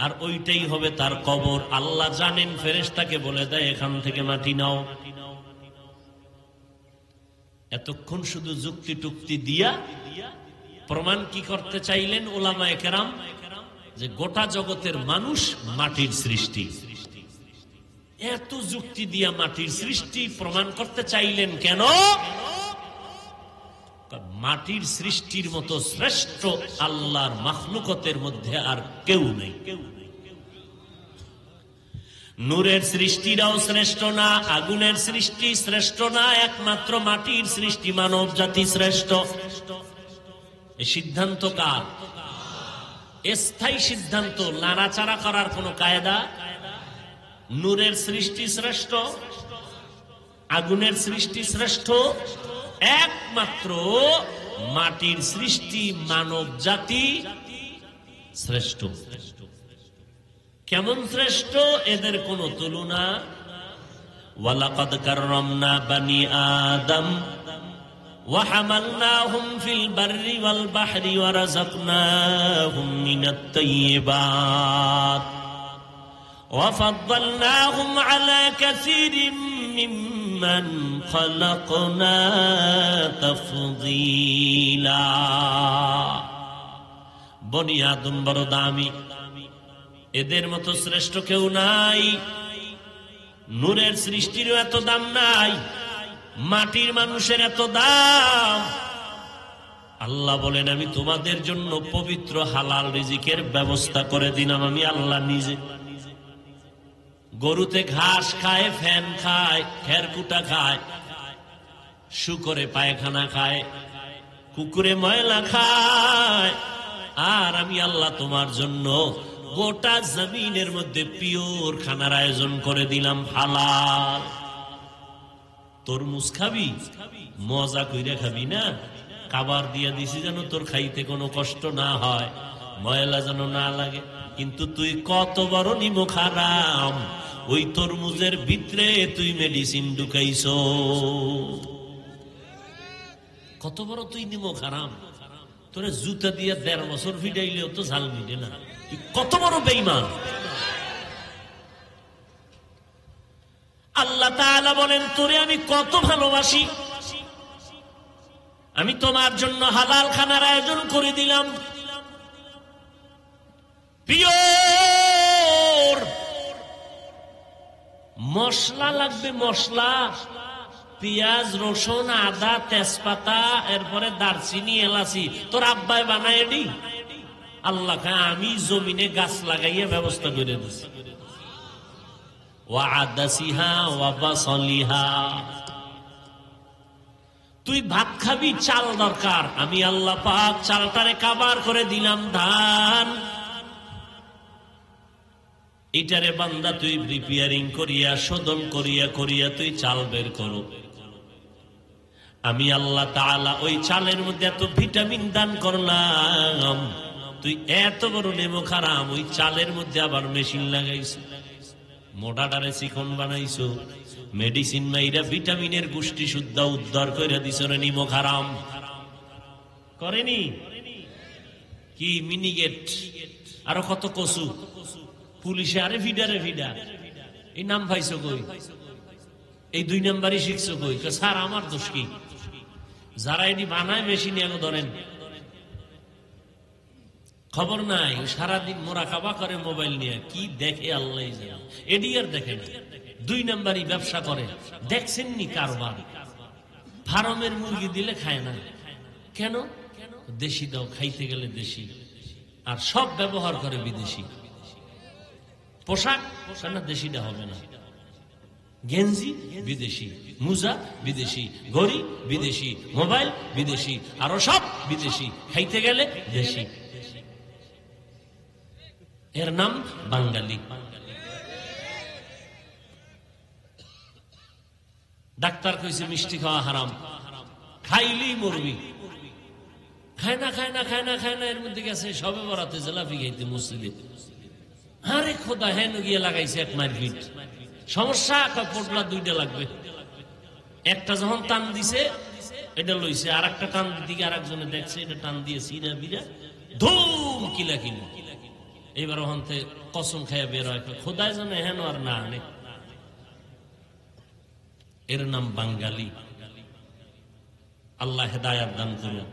আর ওইটাই হবে তার কবর। আল্লাহ জানেন, ফেরেশতাকে বলে দেয় এখান থেকে মাটি নাও। এতক্ষণ শুধু যুক্তি টুক্তি দিয়া প্রমাণ কি করতে চাইলেন উলামায়ে কেরাম? যে গোটা জগতের মানুষ মাটির সৃষ্টি। এত যুক্তি দিয়া মাটির সৃষ্টি প্রমাণ করতে চাইলেন কেন? মাটির সৃষ্টির মতো শ্রেষ্ঠ আল্লাহর মাখলুকতের মধ্যে আর কেউ নেই। নূরের সৃষ্টিরাও শ্রেষ্ঠ না, আগুনের সৃষ্টি শ্রেষ্ঠ না, একমাত্র মাটির সৃষ্টি মানব জাতি শ্রেষ্ঠ। এই সিদ্ধান্ত কার? স্থায়ী সিদ্ধান্ত, নাড়াচাড়া করার কোন কায়দা? নূরের সৃষ্টি শ্রেষ্ঠ, আগুনের সৃষ্টি শ্রেষ্ঠ, একমাত্র মাটির সৃষ্টি মানব জাতি শ্রেষ্ঠ। কেমন শ্রেষ্ঠ? এদের কোন তুলনা। ওয়ালাকাদ কাররামনা বানি আদম ওয়া হামালনাহুম ফিল বাররি ওয়াল বাহরি ওয়া রাযাকনাহুম মিনাত তাইয়্যিবাত ওয়া ফাদ্দালনাহুম আলা কাসীরিম মিম্মান খালাকনা তাফদীলা। বনি আদম বড় দামি, এদের মতো শ্রেষ্ঠ কেউ নাই। নূরের সৃষ্টিরও এত দাম নাই, মাটির মানুষের এত দাম। আল্লাহ বলেন আমি তোমাদের জন্য পবিত্র হালাল রিজিকের ব্যবস্থা করে দিলাম, আমি আল্লাহ নিজে। গরুতে ঘাস খায়, ফ্যান খায়, খেরকুটা খায়, শুকরে পায়খানা খায়, কুকুরে ময়লা খায়, আর আমি আল্লাহ তোমার জন্য গোটা জমিনের মধ্যে পিওর খানার আয়োজন করে দিলাম, হালাল। তরমুজ খাবি, মজা কইরা খাবি না, খাবার দিয়ে দিছি যেন তোর খাইতে কোনো কষ্ট না হয়, ময়লা যেন না লাগে। কিন্তু তুই কত বড় নিমক হারাম, ওই তরমুজের ভিতরে তুই মেডিসিন ঢুকাইছো। কত বড় তুই নিমক হারাম, তোরে জুতা দিয়ে ১.৫ বছর ফিটাইলেও তো ঝাল মিটে না। তুই কত বড় বেঈমান। আল্লাহ তাআলা বলেন তোরে আমি কত ভালোবাসি, আমি তোমার জন্য হালাল খানার আয়োজন করে দিলাম, পিওর মশলা লাগবে, মশলা, পেঁয়াজ, রসুন, আদা, তেজপাতা, এরপরে দারচিনি, এলাচি, তোর আব্বাই বানায় এডি। আল্লাহ আমি জমিনে গাছ লাগাইয়া ব্যবস্থা করে দিচ্ছি। ওয়া আদাসিহা ওয়া বাসলিহা, তুই ভাত খাবি, চাল দরকার, আমি আল্লাহ পাক চালটারে কাবার করে দিলাম ধান। এটারে বান্দা তুই প্রিপেয়ারিং করিয়া, শোধন করিয়া করিয়া তুই চাল বের করো। আমি আল্লাহ তাআলা ওই চালের মধ্যে এত ভিটামিন দান করলাম, তুই এত বড় নেমক হারাম, ওই চালের মধ্যে আবার মেশিন লাগাইছো, মোটাটারে চিকন বানাইছো, মেডিসিন মাইরা ভিটামিনের পুষ্টি শুদ্ধ উদ্ধার করে দিছ রে নিমক হারাম। করেনি কি মিনিগেট, আরো কত কচু, পুলিশে আরে ভিডারে ভিডা, এই নাম পাইছো কই? এই ২ নাম্বারই শিখছো কই? স্যার আমার দোষ কি? যারা এটি বানায় মেশিনে এনে ধরেন, খবর নাই, সারাদিন মোরাকাবা করে মোবাইল নিয়ে, কি দেখে আল্লাহ জানে। এডিআর দেখে না, 2 নাম্বারই ব্যবসা করে। দেখছেননি কারবার? ফার্মের মুরগি দিলে খায় না কেন? দেশি দাও, খাইতে গেলে দেশি, আর সব ব্যবহার করে বিদেশি। পোশাক না দেশিটা হবে না, গেঞ্জি বিদেশি, মুজা বিদেশি, ঘড়ি বিদেশি, মোবাইল বিদেশি, আরো সব বিদেশি, খাইতে গেলে দেশি। এর নাম বাঙালি। ডাক্তার কইছে মিষ্টি খাওয়া হারাম, খাইলেই মরবি। খায় না খায় না খায় না খায় না, এর মধ্যে গেছে সবে বরাতে জেলাপি খাইতে মসজিদে। আরে খোদা, হেন গিয়ে লাগাইছে 1 মারপিট। সমস্যা, পোটলা 2টা লাগবে। একটা যখন টান দিছে এটা লইছে, আর একটা টান দিকে আর একজনে দেখছে, এটা টান দিয়ে সিরা বিরা ধুম কিলা কিলা। এবার ওখান থেকে কসম খাইয়া বের হয়, খোদায় জানে হেন আর না আনে। এর নাম বাঙালি। আল্লাহ হেদায়াত দান করুন।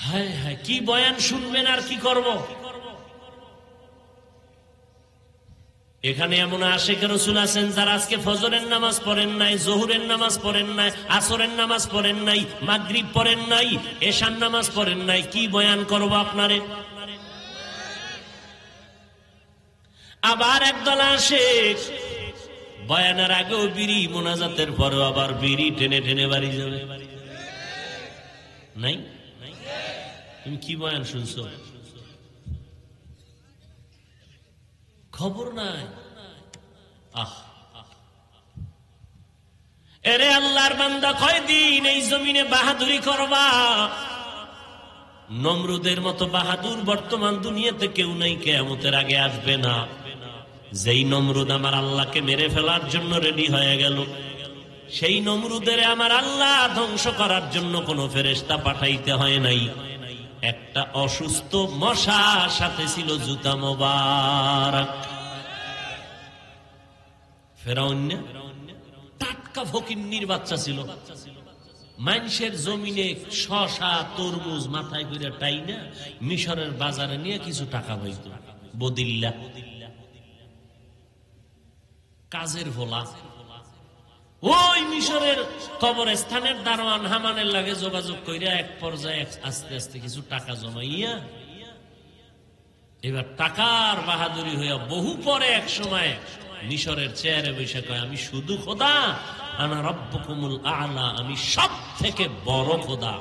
হায় হায়, কি বয়ান শুনবেন আর কি করব। এখানে এমন আশিকে রাসূল আছেন যারা আজকে ফজরের নামাজ পড়েন নাই, জোহরের নামাজ পড়েন নাই, আসরের নামাজ পড়েন নাই, মাগরিব পড়েন নাই, এশার নামাজ পড়েন নাই। কি বয়ান করব আপনারে? আবার একদল আশিক বয়ানের আগেও বিড়ি, মোনাজাতের পরেও আবার বিড়ি টেনে টেনে বাড়ি যাবে। নাই? তুমি কি বয়ান শুনছো? খবর নাই। এরে আল্লাহর বান্দা, কয়দিন এই জমিনে বাহাদুরি করবা? নমরুদের মতো বাহাদুর বর্তমান দুনিয়াতে কেউ নাই, কিয়ামতের আগে আসবে না। যেই নমরুদ আমার আল্লাহকে মেরে ফেলার জন্য রেডি হয়ে গেল, সেই নমরুদের আমার আল্লাহ ধ্বংস করার জন্য কোন ফেরেশতা পাঠাইতে হয় নাই। একটা অসুস্থ মশার সাথে ছিল জুতা মোবারক। ফেরাউন টাটকা ফকিন্নির বাচ্চা ছিল, মানুষের জমিনে শশা তরমুজ মাথায় করে টাইনা মিশরের বাজারে নিয়ে কিছু টাকা পাইত। বদিল্লা কাজের ভোলা। ওই মিশরের কবরস্থানের দারোয়ান হামানের লাগে যোগাযোগ কইরা এক পর্যায়ে আস্তে আস্তে কিছু টাকা জমাইয়া এবার টাকার বাহাদুরি হইয়া বহু পরে এক সময় মিশরের চেয়ারে বসে কয়, আমি শুধু খোদা, আনা রব্বুকুমুল আ'লা, আমি সব থেকে বড় খোদা।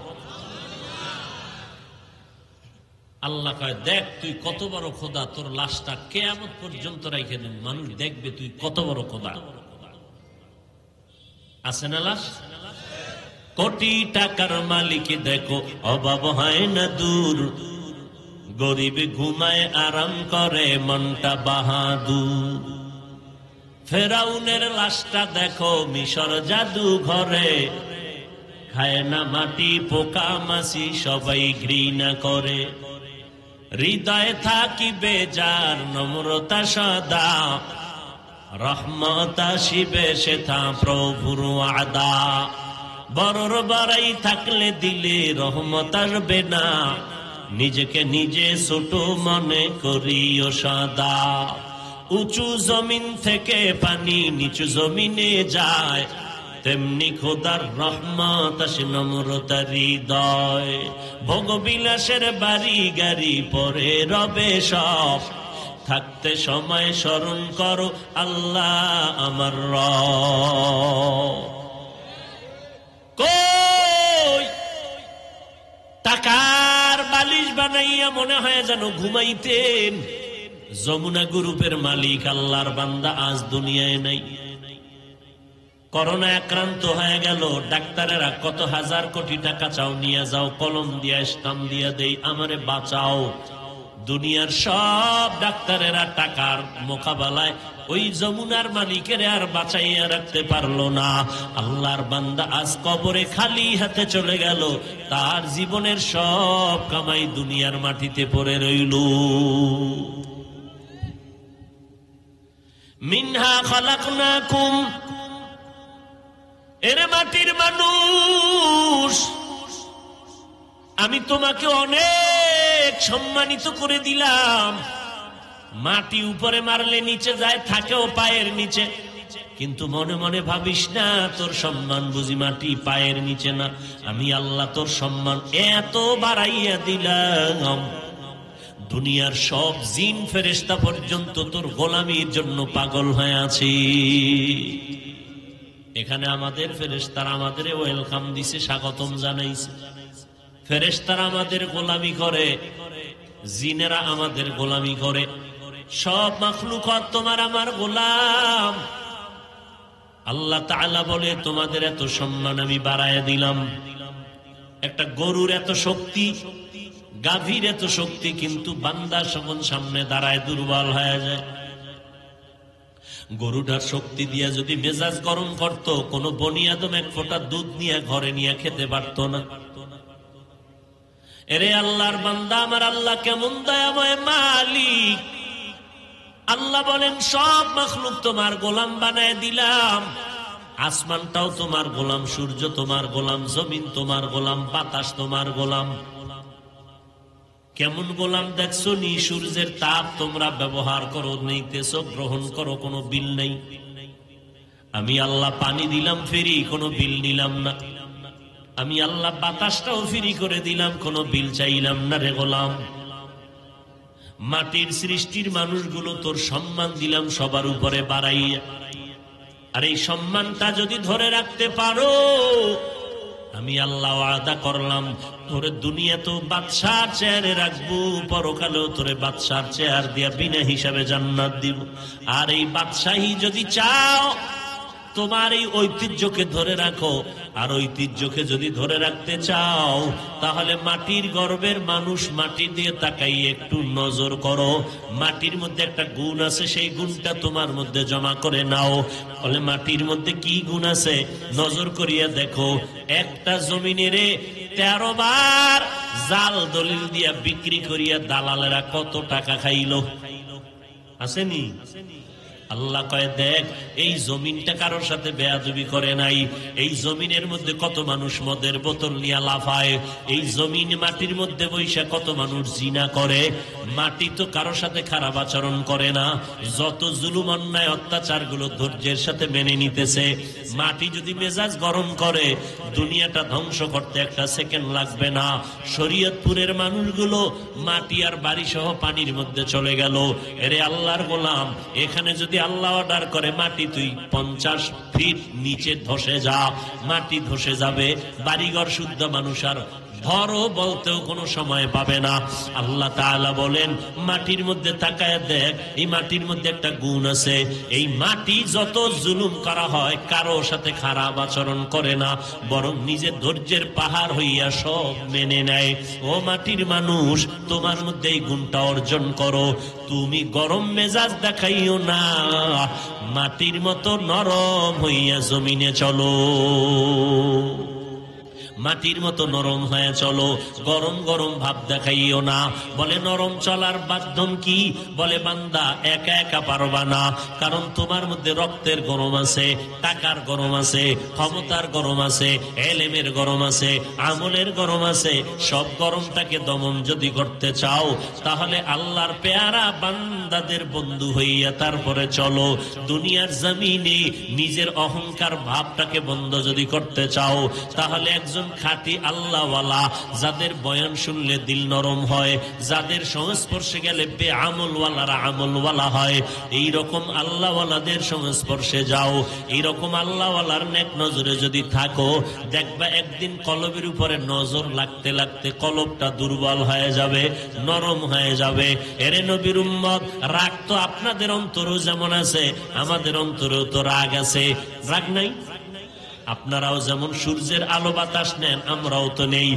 আল্লাহ কয়, দেখ তুই কত বড় খোদা, তোর লাশটা কিয়ামত পর্যন্ত রাইখে দেব, মানুষ দেখবে তুই কত বড় খোদা। আছে না লাশ? কোটি টাকার মালিক দেখো অভাব হয় না দূর, গরিব ঘুমায় আরাম করে মনটা বাহাদুর। ফেরাউনের লাশটা দেখো মিশর জাদু ঘরে, খায় না মাটি পোকা মাছি সবাই ঘৃণা করে। হৃদয়ে থাকিবে যার নম্রতা সদা, রহমত আসিবে সেথা প্রভুর ওয়াদা। বড়র বাড়াই থাকলে দিলে রহমত আসবে না, নিজেকে নিজে ছোট মনে করিও সদা। উঁচু জমিন থেকে পানি নিচু জমিনে যায়, তেমনি খোদার রহমত আসে নম্রতার হৃদয়। ভোগবিলাসের বাড়ি গাড়ি পরে রবে সব, থাকতে সময় স্মরণ করো আল্লাহ আমার রব। কই টাকার বালিশ বানাইয়া মনে হয় যেন ঘুমাইতেন। যমুনা গ্রুপের মালিক আল্লাহর বান্দা আজ দুনিয়ায় নাই। করোনা আক্রান্ত হয়ে গেল, ডাক্তারেরা কত হাজার কোটি টাকা চাও, নিয়ে যাও, কলম দিয়া স্টাম্প দিয়া দেই, আমারে বাঁচাও। দুনিয়ার সব ডাক্তারেরা টাকার মোকাবেলায় ওই যমুনার মালিকের আর বাঁচাইয়া রাখতে পারলো না। আল্লাহর বান্দা আজ কবরে খালি হাতে চলে গেল, তার জীবনের সব কামাই দুনিয়ার মাটিতে পড়ে রইল। মিনহা খালাকনাকুম, এর মাটির মানুষ, আমি তোমাকে অনেক সম্মানিত করে দিলাম। মাটি উপরে মারলে নিচে যায়, থাকেও পায়ের নিচে, কিন্তু মনে মনে ভাবিস না তোর সম্মান বুঝি মাটি পায়ের নিচে না। আমি আল্লাহ তোর সম্মান এত বাড়াইয়া দিলাম, দুনিয়ার সব জিন ফেরেশতা পর্যন্ত তোর গোলামির জন্য পাগল হয়ে আছে। এখানে আমাদের ফেরেশতারা আমাদের ওয়েলকাম দিছে, স্বাগতম জানাইছে। ফেরেশতারা আমাদের গোলামি করে, জিনেরা আমাদের গোলামি করে, সব মাখলুকাত তোমার আমার গোলাম। আল্লাহ তাআলা বলে তোমাদের এত সম্মান আমি বাড়ায় দিলাম। একটা গরুর এত শক্তি, গাভীর এত শক্তি, কিন্তু বান্দা যখন সামনে দাঁড়ায় দুর্বল হয়ে যায়। গরুটার শক্তি দিয়া যদি মেজাজ গরম করত, কোন বনি আদম এক ফোঁটা দুধ নিয়ে ঘরে নিয়ে খেতে পারত না। এরে আল্লাহর বান্দা, আমার আল্লাহ কেমন দয়াময় মালিক। আল্লাহ বলেন সব মাখলুক তোমার গোলাম বানায় দিলাম। আসমানটাও তোমার গোলাম, সূর্য তোমার গোলাম, জমিন তোমার গোলাম, বাতাস তোমার গোলাম। কেমন গোলাম দেখছো নি? সূর্যের তাপ তোমরা ব্যবহার করো, নিতেছো, গ্রহণ করো, কোনো বিল নেই। আমি আল্লাহ পানি দিলাম ফ্রি, কোনো বিল নিলাম না। আমি আল্লাহ বাতাসটাও ফ্রি করে দিলাম, কোনো বিল চাইলাম না রে গোলাম। মাটির সৃষ্টির মানুষগুলো তোর সম্মান দিলাম সবার উপরে বাড়াইয়া। আর এই সম্মানটা যদি ধরে রাখতে পারো, আমি আল্লাহ ওয়াদা করলাম তোরে দুনিয়া তো বাদশার চেয়ারে রাখবো, পরকালেও তোরে বাদশার চেয়ার দিয়া বিনা হিসাবে জান্নাত দিব। আর এই বাদশাহী যদি চাও, তোমার এই ঐতিহ্যকে ধরে রাখো। আর ঐতিহ্যকে যদি ধরে রাখতে চাও, তাহলে মাটির গর্বের মানুষ, মাটি দিয়ে তাকাই একটু নজর করো। মাটির মধ্যে একটা গুণ আছে, সেই গুণটা তোমার মধ্যে জমা করে নাও। বলে মাটির মধ্যে কি গুণ আছে? নজর করিয়া দেখো। একটা জমিনের 13 বার জাল দলিল দিয়া বিক্রি করিয়া দালালেরা কত টাকা খাইলো? আসেনি? আল্লাহ কয় দেখ, এই জমিনটা কারোর সাথে বেয়াদবি করে নাই। এই জমিনের মধ্যে কত মানুষ মদের বোতল নিয়ে লাফায়। এই জমিন মাটির মধ্যে বৈশা কত মানুষ জিনা করে। মাটি তো কারোর সাথে খারাপ আচরণ করে না। যত জুলুম অন্যায় অত্যাচার গুলো ধৈর্যের সাথে মেনে নিতেছে। মাটি যদি মেজাজ গরম করে, দুনিয়াটা ধ্বংস করতে একটা সেকেন্ড লাগবে না। শরীয়তপুরের মানুষগুলো মাটি আর বাড়ি সহ পানির মধ্যে চলে গেল। এরে আল্লাহর গোলাম, এখানে যদি আল্লাহ অর্ডার করে মাটি তুই 50 ফিট নিচে ধসে যা, মাটি ধসে যাবে। বাড়িঘর শুদ্ধ মানুষ আর ধরো বলতেও কোনো সময় পাবে না। আল্লাহ তাআলা বলেন মাটির মধ্যে তাকায় দেখ, এই মাটির মধ্যে একটা গুণ আছে। এই মাটি যত জুলুম করা হয়, কারো সাথে খারাপ আচরণ করে না, বরং নিজের ধৈর্যের পাহাড় হইয়া সব মেনে নেয়। ও মাটির মানুষ, তোমার মধ্যে এই গুণটা অর্জন করো। তুমি গরম মেজাজ দেখাইও না, মাটির মতো নরম হইয়া জমিনে চলো। মাটির মতো নরম হয়ে চলো, গরম গরম ভাব দেখাইও না। বলে নরম চলার মাধ্যম কি? বলে বান্দা একা একা পারবা না, কারণ তোমার মধ্যে রক্তের গরম আছে, টাকার গরম আছে, ক্ষমতার গরম আছে, এলেমের গরম আছে, আমলের গরম আছে। সব গরমটাকে দমন যদি করতে চাও, তাহলে আল্লাহর পেয়ারা বান্দাদের বন্ধু হইয়া তারপরে চলো। দুনিয়ার জমিনে নিজের অহংকার ভাবটাকে বন্ধ যদি করতে চাও, তাহলে একজন খাঁটি আল্লাহওয়ালা, যাদের বয়ান শুনলে দিল নরম হয়, যাদের সংস্পর্শে গেলে বেআমলওয়ালারা আমলওয়ালা হয়, এইরকম আল্লাহওয়ালাদের সংস্পর্শে যাও। এইরকম আল্লাহওয়ালার নেক নজরে যদি থাকো, দেখবা একদিন কলবের উপরে নজর লাগতে লাগতে কলবটা দুর্বল হয়ে যাবে, নরম হয়ে যাবে। এরে নবীর উম্মত, রাগ তো আপনাদের অন্তরেও যেমন আছে, আমাদের অন্তরেও তো রাগ আছে। রাগ নাই? আপনারাও যেমন সূর্যের আলো বাতাস নেন, আমরাও তো নেই।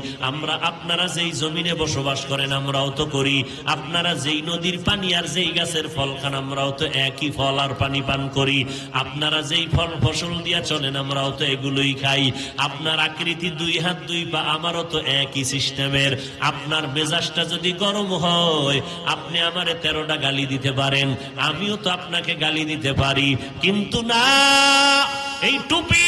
আপনারা যেই জমিনে বসবাস করেন, আমরাও তো করি। আপনারা যেই নদীর পানি আর যেই গাছের ফল খান, আমরাও তো একই ফল আর পানি পান করি। আপনারা যেই ফল ফসল দিয়া চলেন, আমরাও তো এগুলোই খাই। আপনার আকৃতি 2 হাত 2 পা, আমারও তো একই সিস্টেমের। আপনার মেজাজটা যদি গরম হয়, আপনি আমারে 13টা গালি দিতে পারেন, আমিও তো আপনাকে গালি দিতে পারি। কিন্তু না, এই টুপি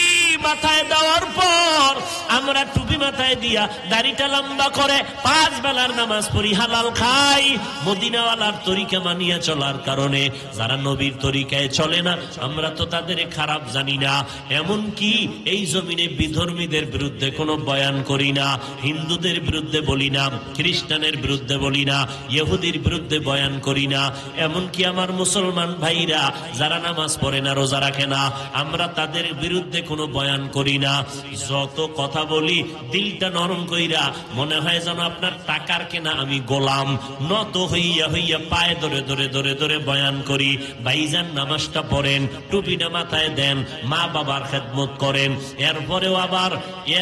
মাথায় দেওয়ার পর আমরা টুপি মাথায় দিয়া দাড়িটা লম্বা করে 5 বেলার নামাজ পড়ি, হালাল খাই। মদিনাওয়ালার তরিকা মানিয়া চলার কারণে যারা নবীর তরিকায় চলে না, আমরা তো তাদের খারাপ জানি না। এমন কি এই জমিনে বিধর্মীদের বিরুদ্ধে কোনো বয়ান করি না, হিন্দুদের বিরুদ্ধে বলি না, খ্রিস্টানের বিরুদ্ধে বলি না, ইহুদির বিরুদ্ধে বয়ান করি না। এমনকি আমার মুসলমান ভাইরা যারা নামাজ পড়ে না, রোজা রাখে না, আমরা তাদের বিরুদ্ধে কোনো বয়ান করি না। যত কথা বলি দিলটা নরম কইরা, মনে হয় যেন আপনার টাকার কেনা আমি গোলাম, নত হইয়া হইয়া পায়ে ধরে ধরে ধরে ধরে বয়ান করি। ভাইজান নামাজটা পড়েন, টুপিটা মাথায় দেন, মা বাবার খেদমত করেন। এরপরেও আবার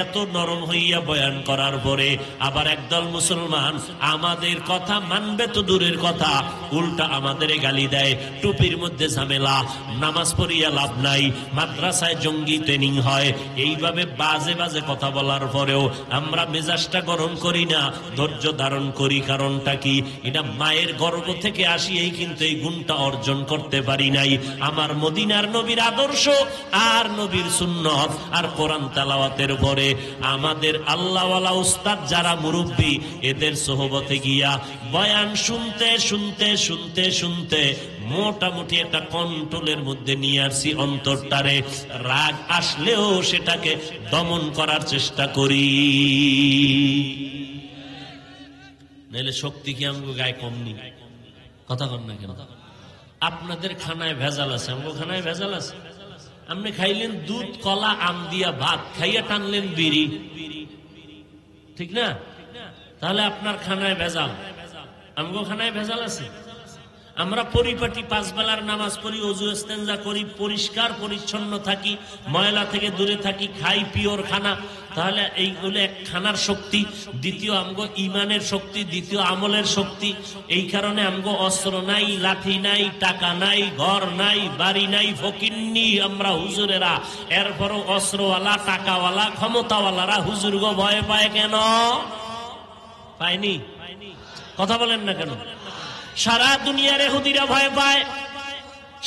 এত নরম হইয়া বয়ান করার পরে আবার একদল মুসলমান আমাদের কথা মানবে তো দূরের কথা, উল্টা আমাদের গালি দেয়। টুপির মধ্যে ঝামেলা, নামাজ পড়িয়া লাভ নাই, মাদ্রাসায় জঙ্গি ট্রেনিং হয়। এইভাবে বাজে বাজে কথা বলার পরেও আমরা মেজাজটা গরম করি না, ধৈর্য ধারণ করি। কারণটা কি? এটা মায়ের গর্ভ থেকে আসিয়েই কিন্তু এই গুণটা অর্জন করতে পারি নাই। আমার মদিনার নবীর আদর্শ আর নবীর সুন্নত আর কোরআন তেলাওয়াতের পরে আমাদের আল্লাহওয়ালা উস্তাদ যারা মুরব্বী, এদের সোহবতে গিয়া বয়ান শুনতে শুনতে শুনতে শুনতে মোটামুটি একটা কন্ট্রোলের মধ্যে নিয়ে আসছি অন্তরটারে। রাগ আসলেও সেটাকে দমন করার চেষ্টা করি, নাহলে শক্তি কি আমগো গায়ে কম নেই? কথা কন না কেন? আপনাদের খানায় ভেজাল আছে, আমগো খানায় ভেজাল আছে। আপনি খাইলেন দুধ, কলা, আম দিয়া ভাত খাইয়া টানলেন বিড়ি, ঠিক না? তাহলে আপনার খানায় ভেজাল, আমগো খানায় ভেজাল আছে। আমরা পরিপাটি 5 বেলার নামাজ পড়ি, ওযু ইস্তেনজা করি, পরিষ্কার পরিচ্ছন্ন থাকি, ময়লা থেকে দূরে থাকি, খাই পিওর খানা। তাহলে এইগুলো এক খানার শক্তি। দ্বিতীয় আমগো ইমানের শক্তি, দ্বিতীয় আমলের শক্তি। এই কারণে আমগো অস্ত্র নাই, লাঠি নাই, টাকা নাই, ঘর নাই, বাড়ি নাই, ফকিন্নি আমরা হুজুরেরা। এরপরও অস্ত্রওয়ালা, টাকাওয়ালা, ক্ষমতাওয়ালারা হুজুর গো ভয় পায় কেন? পায়নি? কথা বলেন না কেন? সারা দুনিয়ার ইহুদিরা ভয় পায়,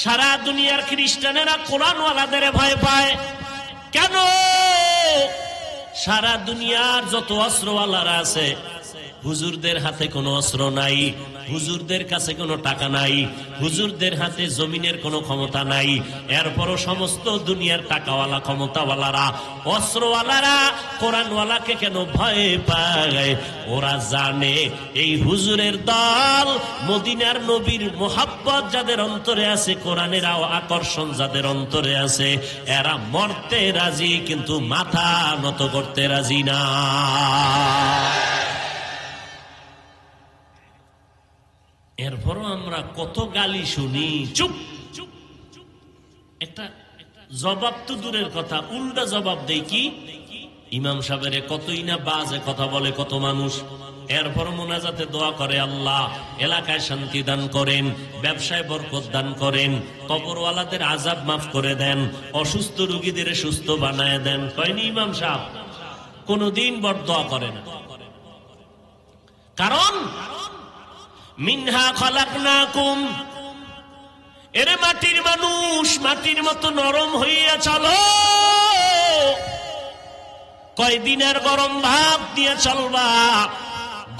সারা দুনিয়ার খ্রিস্টানেরা কোরআনওয়ালাদের ভয় পায় কেন? সারা দুনিয়ার যত অস্ত্রওয়ালারা আছে, হুজুরদের হাতে কোনো অস্ত্র নাই, হুজুরদের কাছে কোনো টাকা নাই, হুজুরদের হাতে জমিনের কোনো ক্ষমতা নাই। এরপরও সমস্ত দুনিয়ার টাকাওয়ালা, ক্ষমতাওয়ালারা, অস্ত্রওয়ালারা কোরআনওয়ালাকে কেন ভয় পায়? ওরা জানে এই হুজুরের দল, মদিনার নবীর মোহাব্বত যাদের অন্তরে আছে, কোরআনের আকর্ষণ যাদের অন্তরে আছে, এরা মরতে রাজি কিন্তু মাথা নত করতে রাজি না। এরপরও আমরা কত গালি শুনি, চুপ চুপ। একটা জবাব তো দূরের কথা, উল্টা জবাব দেই কি? ইমাম সাহেবের কতই না বাজে কথা বলে কত মানুষ। এরপর মোনাজাতে দোয়া করে, আল্লাহ এলাকায় শান্তি দান করেন, ব্যবসায় বরকত দান করেন, কবরওয়ালাদের আযাব মাফ করে দেন, অসুস্থ রোগীদের সুস্থ বানায় দেন। কয়নি ইমাম সাহেব? কোনদিন বরদোয়া করে না। কারণ মিনহা খালাকনাকুম, এরে মাটির মানুষ, মাটির মতো নরম হইয়া চলো। কয়দিনের গরম ভাব দিয়ে চলবা?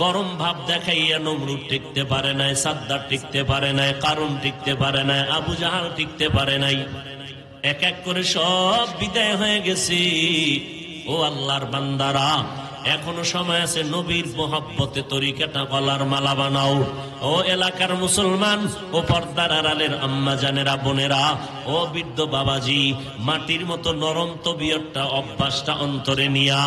গরম ভাব দেখাইয়া নমরুদ টিকতে পারে নাই, সাদ্দার টিকতে পারে নাই, কারুন টিকতে পারে নাই, আবু জাহাল টিকতে পারে নাই। এক এক করে সব বিদায় হয়ে গেছে। ও আল্লাহর বান্দারা, এখনো সময় আছে, নবীর মোহাব্বতে তরিকাটা গলার মালা বানাও। ও এলাকার মুসলমান, ও পর্দার আড়ালের আম্মা জানেরা, বোনেরা, ও বৃদ্ধ বাবাজি, মাটির মতো নরম তবিয়তটা, অভ্যাসটা অন্তরে নিয়া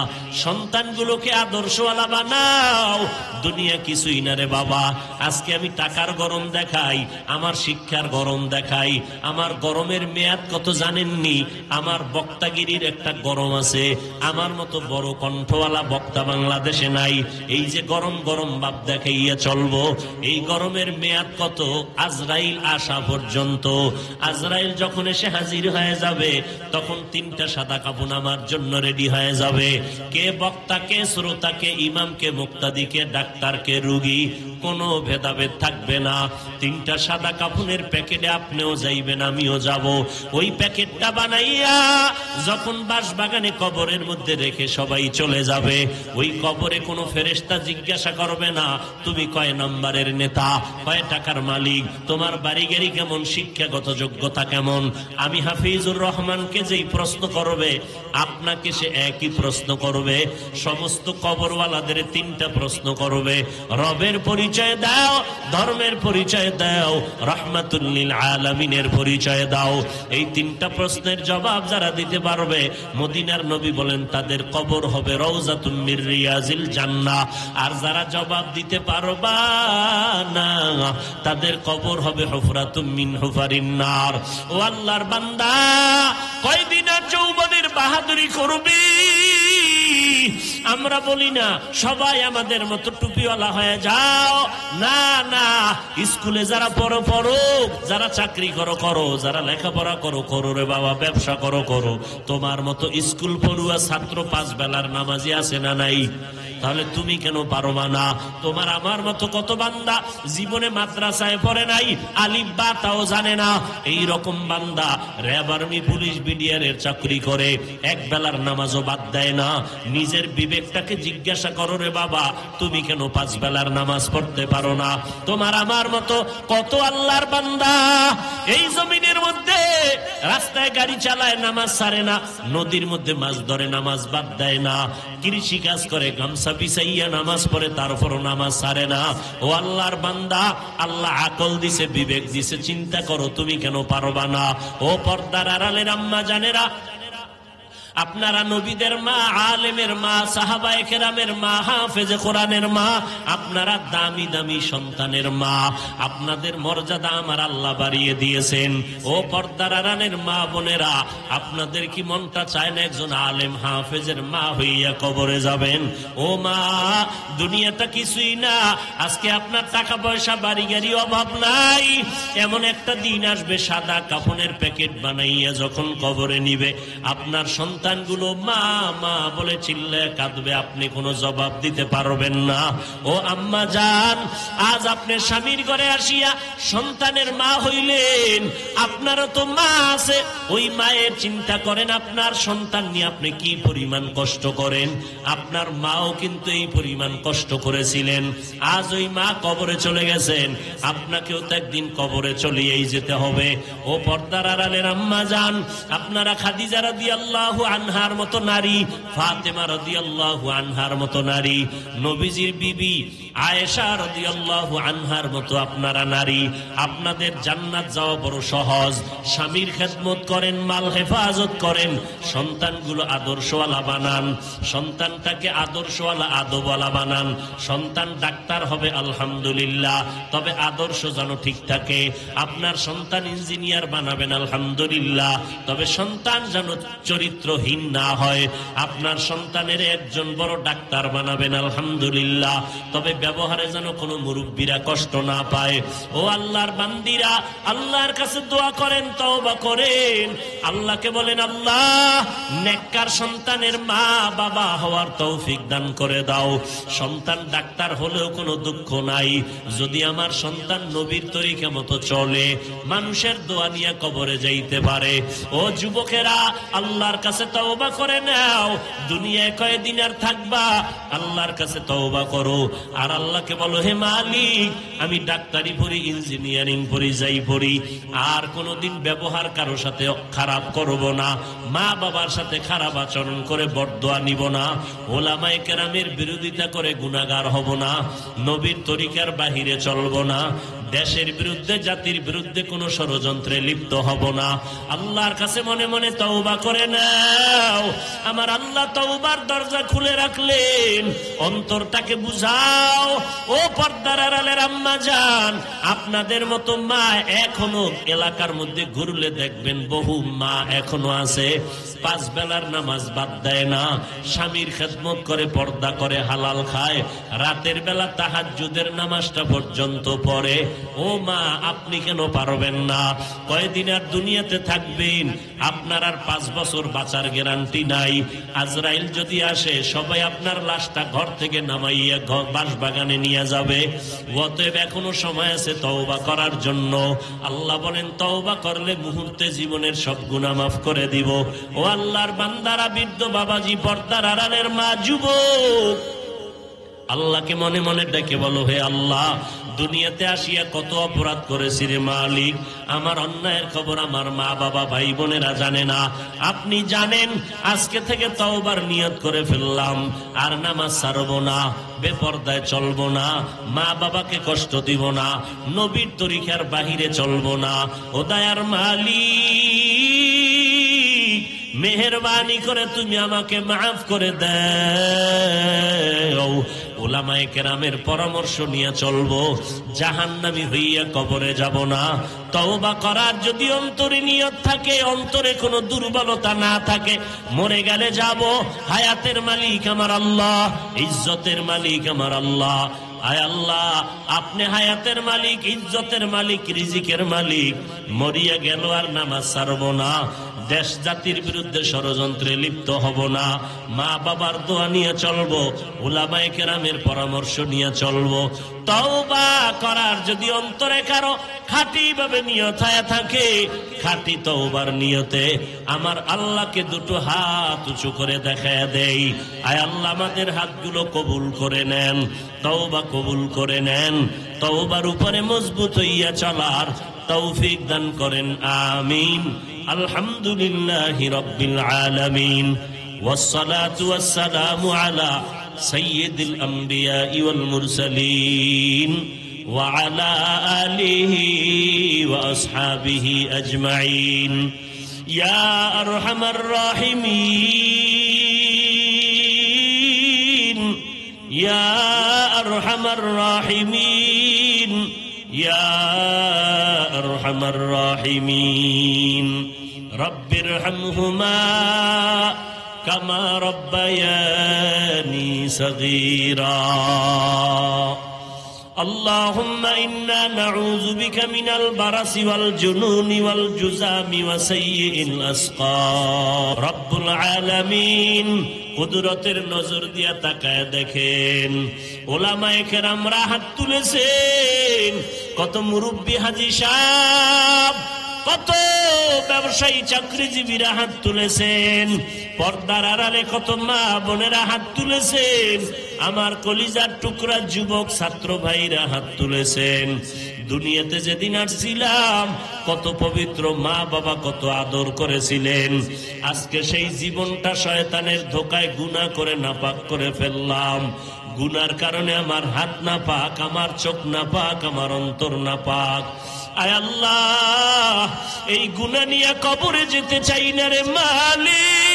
সন্তানগুলোকে আদর্শওয়ালা বানাও। দুনিয়া কিছুই না রে বাবা। আজকে আমি টাকার গরম দেখাই, আমার শিক্ষার গরম দেখাই, আমার গরমের মেয়াদ কত জানেননি? আমার বক্তাগিরির একটা গরম আছে। আমার মতো বড় কণ্ঠওয়ালা বক্তা বাংলাদেশে নাই। এই যে গরম গরম ভাব দেখাইয়া চলবো, এই গরমের মেয়াদ কত? আজরাইল আসা পর্যন্ত। আজরাইল যখন এসে হাজির হয়ে যাবে, তখন 3টা সাদা কাফন আমার জন্য রেডি হয়ে যাবে। কে বক্তা, কে শ্রোতা, কে ইমাম, কে মুক্তাদি, কে ডাক্তার, কে রুগী, কোনো ভেদাভেদ থাকবে না। 3টা সাদা কাফনের প্যাকেটে আপনিও যাইবেন, আমিও যাব। ওই প্যাকেটটা বানাইয়া যখন বাঁশবাগানে কবরের মধ্যে রেখে সবাই চলে যাবে, ওই কবরে কোনো ফেরেশতা জিজ্ঞাসা করবে না তুমি কয় নাম্বারের নেতা, কয় টাকার মালিক, তোমার বাড়ি গাড়ি কেমন, শিক্ষাগত যোগ্যতা কেমন। আমি হাফিজুর রহমানকে যেই প্রশ্ন করবে, আপনাকে সে একই প্রশ্ন করবে। সমস্ত কবরওয়ালাদের 3টা প্রশ্ন করবে। রবের পরিচয় দাও, ধর্মের পরিচয় দাও, রাহমাতুল লিল আলামিনের পরিচয় দাও। এই 3টা প্রশ্নের জবাব যারা দিতে পারবে, মদিনার নবী বলেন তাদের কবর হবে রওজাতুম মির রিয়াজিল জান্নাহ। আর যারা জবাব দিতে পারবা না, তাদের কবর হবে হুফরাতুম মিন হুফারিন নার। ও আল্লাহর বান্দা, কয়দিন আর যৌবনের বাহাদুরি করবি? আমরা বলি না সবাই আমাদের মতো টুপিওয়ালা হয়ে যাও। না না, স্কুলে যারা পড়ো পড়ো, যারা চাকরি করো করো, যারা লেখাপড়া করো করো রে বাবা, ব্যবসা করো করো। তোমার মতো স্কুল পড়ুয়া ছাত্র 5 বেলার নামাজি আছে না নাই? তাহলে তুমি কেন পারবা না? তোমার আমার মতো কত বান্দা জীবনে মাদ্রাসায় পড়ে নাই, আলিফ বা তাও জানে না। এই রকম বান্দা র্যাব, আর্মি, পুলিশ, বিডিআরের চাকরি করে, 1 বেলার নামাজও বাদ দেয় না। নিজের বিবেকটাকে জিজ্ঞাসা করো রে বাবা, তুমি কেন 5 বেলার নামাজ পড়তে পারো না? তোমার আমার মতো কত আল্লাহর বান্দা এই জমিনের মধ্যে রাস্তায় গাড়ি চালায়, নামাজ ছাড়ে না, নদীর মধ্যে মাছ ধরে, নামাজ বাদ দেয় না, কৃষি কাজ করে, গামছা বিছাইয়া নামাজ পড়ে, তারপরও নামাজ ছাড়ে না। ও আল্লাহর বান্দা, আল্লাহ আকল দিছে, বিবেক দিছে, চিন্তা করো তুমি কেন পারবা না? ও পর্দার আড়ালের আম্মা জানেরা, আপনারা নবীদের মা, আলেমের মা, সাহাবায়ে কেরামের মা, হাফেজে কোরআনের মা, আপনারা দামি দামি সন্তানের মা। আপনাদের মর্যাদা আমার আল্লাহ বাড়িয়ে দিয়েছেন। ও পর্দার আড়ালের মা বোনেরা, আপনাদের কি মনটা চায় না একজন আলেম হাফেজের মা হইয়া কবরে যাবেন? ও মা, দুনিয়াটা কিছুই না। আজকে আপনার টাকা পয়সা, বাড়ি গাড়ি অভাব নাই। এমন একটা দিন আসবে, সাদা কাফনের প্যাকেট বানাইয়া যখন কবরে নিবে, আপনার সন্তানগুলো মা মা বলে চিল্লায় কাঁদবে, আপনি কোনো জবাব দিতে পারবেন না। ও আম্মা জান, আজ আপনি স্বামীর ঘরে আসিয়া সন্তানের মা হইলেন, আপনারও তো মা আছে। ওই মায়ের চিন্তা করেন, আপনার সন্তান নিয়ে আপনি কি পরিমাণ কষ্ট করেন। আপনার মাও কিন্তু এই পরিমাণ কষ্ট করেছিলেন। আজ ওই মা কবরে চলে গেছেন, আপনাকেও তো একদিন কবরে চলিয়েই যেতে হবে। ও পর্দার আড়ালের আম্মা জান, আপনারা খাদিজা রাদিয়াল্লাহু আনহার মতো নারী, ফাতেমা রাদিয়াল্লাহু আনহার মতো নারী, নবীজির বিবি আয়েশা রাদিয়াল্লাহু আনহার মতো আপনারা নারী। আপনাদের জান্নাত যাওয়া বড় সহজ। স্বামীর খেদমত করেন, মাল হেফাজত করেন, সন্তানগুলো আদর্শওয়ালা বানান, সন্তানটাকে আদর্শওয়ালা, আদবওয়ালা বানান। সন্তান ডাক্তার হবে আলহামদুলিল্লাহ, তবে আদর্শ যেন ঠিক থাকে। আপনার সন্তান ইঞ্জিনিয়ার বানাবেন আলহামদুলিল্লাহ, তবে সন্তান যেন চরিত্রহীন না হয়। আপনার সন্তানের একজন বড় ডাক্তার বানাবেন আলহামদুলিল্লাহ, তবে ব্যবহারে যেন কোনো মুরব্বীরা কষ্ট না পায়। ও আল্লাহর বান্দিরা, আল্লাহর কাছে দোয়া করেন, তওবা করেন, আল্লাহকে বলেন, আল্লাহ নেককার সন্তানের মা বাবা হওয়ার তৌফিক দান করে দাও। সন্তান ডাক্তার হলেও কোনো দুঃখ নাই, যদি আমার সন্তান নবীর তরিকা মতো চলে, মানুষের দোয়া নিয়ে কবরে যাইতে পারে। ও যুবকেরা, আল্লাহর কাছে তওবা করে নাও। দুনিয়ায় কয়দিন আর থাকবা, আল্লাহর কাছে তওবা করো। আর আল্লাহকে বলো, হে মালিক, আমি ডাক্তারি পড়ি, ইঞ্জিনিয়ারিং পড়ি, যাই পড়ি, আর কোনোদিন ব্যবহার কারোর সাথে খারাপ করব না, মা বাবার সাথে খারাপ আচরণ করে বরদোয়া নিব না, ওলামায়ে কেরামের বিরোধিতা করে গুনাহগার হব না, নবীর তরিকার বাহিরে চলব না, দেশের বিরুদ্ধে, জাতির বিরুদ্ধে কোনো ষড়যন্ত্রে লিপ্ত হব না। আল্লাহর কাছে মনে মনে তওবা করে না। দাও। আমার আল্লাহ তওবার দরজা খুলে রাখলেন, অন্তরটাকে বুঝাও। ও পর্দার আড়ালের আম্মা জান, আপনাদের মতো মা এখনো এলাকার মধ্যে ঘুরলে দেখবেন বহু মা এখনো আছে, 5 বেলার নামাজ বাদ দেয় না, স্বামীর খেদমত করে, পর্দা করে, হালাল খায়, রাতের বেলা তাহাজ্জুদের নামাজটা পর্যন্ত পড়ে। ও মা, আপনি কেন পারবেন না? কয়দিন আর দুনিয়াতে থাকবেন? আপনার আর 5 বছর বাঁচার গ্যারান্টি নাই। আজরাইল যদি আসে, সবাই আপনার লাশটা ঘর থেকে নামাইয়া বাসবাগানে নিয়ে যাবে। অতএব এখনো সময় আছে তওবা করার জন্য। আল্লাহ বলেন, তওবা করলে মুহূর্তে জীবনের সব গুনাহ মাফ করে দিব। ও আল্লাহর বান্দারা, বৃদ্ধ বাবাজি, পর্দার আড়ালের মা, যুবক, আল্লাহকে মনে মনে ডেকে বলো, হে আল্লাহ, দুনিয়াতে আসিয়া কত অপরাধ করেছি রে মালিক। আমার অন্যায়ের খবর আমার মা বাবা ভাই বোনেরা জানে না, আপনি জানেন। আজকে থেকে তওবার নিয়ত করে ফেললাম, আর নামাজ ছাড়বো না, বেপরদায় চলবো না, মা বাবাকে কষ্ট দিব না, নবীর তরিকার বাহিরে চলবো না। ও দয়ার মালিক, মেহেরবানি করে তুমি আমাকে মাফ করে দাও। উলামায়ে কেরামের পরামর্শ নিয়ে চলবো, জাহান্নামী হইয়া কবরে যাব না। তওবা করার যদি অন্তরে নিয়ত থাকে, অন্তরে কোনো দুর্বলতা না থাকে, মরে গেলে যাব। হায়াতের মালিক আমার আল্লাহ, ইজ্জতের মালিক আমার আল্লাহ। আয় আল্লাহ, আপনি হায়াতের মালিক, ইজ্জতের মালিক, রিজিকের মালিক। মরিয়া গেল আর নামাজ ছাড়ব না, দেশ জাতির বিরুদ্ধে ষড়যন্ত্রে লিপ্ত হব না, মা বাবার দোয়া নিয়ে চলবো, উলামায়ে কেরামের পরামর্শ নিয়ে চলবো। তওবা করার যদি অন্তরে কারো খাঁটি ভাবে নিয়ত হয়ে থাকে, খাঁটি তওবার নিয়তে আমার আল্লাহকে দুটো হাত উঁচু করে দেখায় দেই। আয় আল্লাহ, আমাদের হাতগুলো কবুল করে নেন, তওবা কবুল করে নেন, তওবার উপরে মজবুত হইয়া চলার তৌফিক দান করেন, আমিন। আলহামদুলিল্লাহি রাব্বিল আলামিন, ওয়াসসালাতু ওয়াসসালামু আলা সাইয়্যিদিল আমবিয়া ওয়াল মুরসালিন ওয়া আলা আলিহি ওয়া আসহাবিহি আজমাইন। ইয়া আরহামার রাহিমিন, ইয়া আরহামার রাহিমিন, ইয়া আরহামার রাহিমিন। রব্বিরহামহুমা কামা রব্বায়ানি সগীরা। اللهم إنا نعوذ بك من البرص والجنون والجذام وسيء الأسقام। رب العالمين কুদরতের নজর দিয়া তাকায় দেখেন, ওলামায়ে কেরামরা হাত তুলেছেন, কত মুরব্বী হাজী সাহেব, কত ব্যবসায়ী চাকরিজীবীরা হাত তুলেছেন, পর্দার আড়ালে কত মা বোনেরা হাত তুলেছেন, আমার কলিজার টুকরা যুবক ছাত্র ভাইরা হাত তুলেছেন। দুনিয়াতে যেদিন আসছিলাম, কত পবিত্র মা বাবা কত আদর করেছিলেন। আজকে সেই জীবনটা শয়তানের ধোকায় গুনাহ করে নাপাক করে ফেললাম। গুনার কারণে আমার হাত নাপাক, আমার চোখ নাপাক, আমার অন্তর নাপাক। আয় আল্লাহ, এই গুনাহ নিয়ে কবরে যেতে চাই না রে মালিক।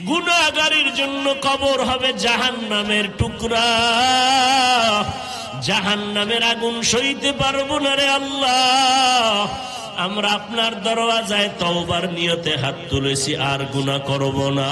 গুনাহগারের জন্য কবর হবে জাহান্নামের টুকরা, জাহান্নামের আগুন সইতে পারবো না রে আল্লাহ। আমরা আপনার দরওয়াজায় তওবার নিয়তে হাত তুলেছি, আর গুনাহ করব না।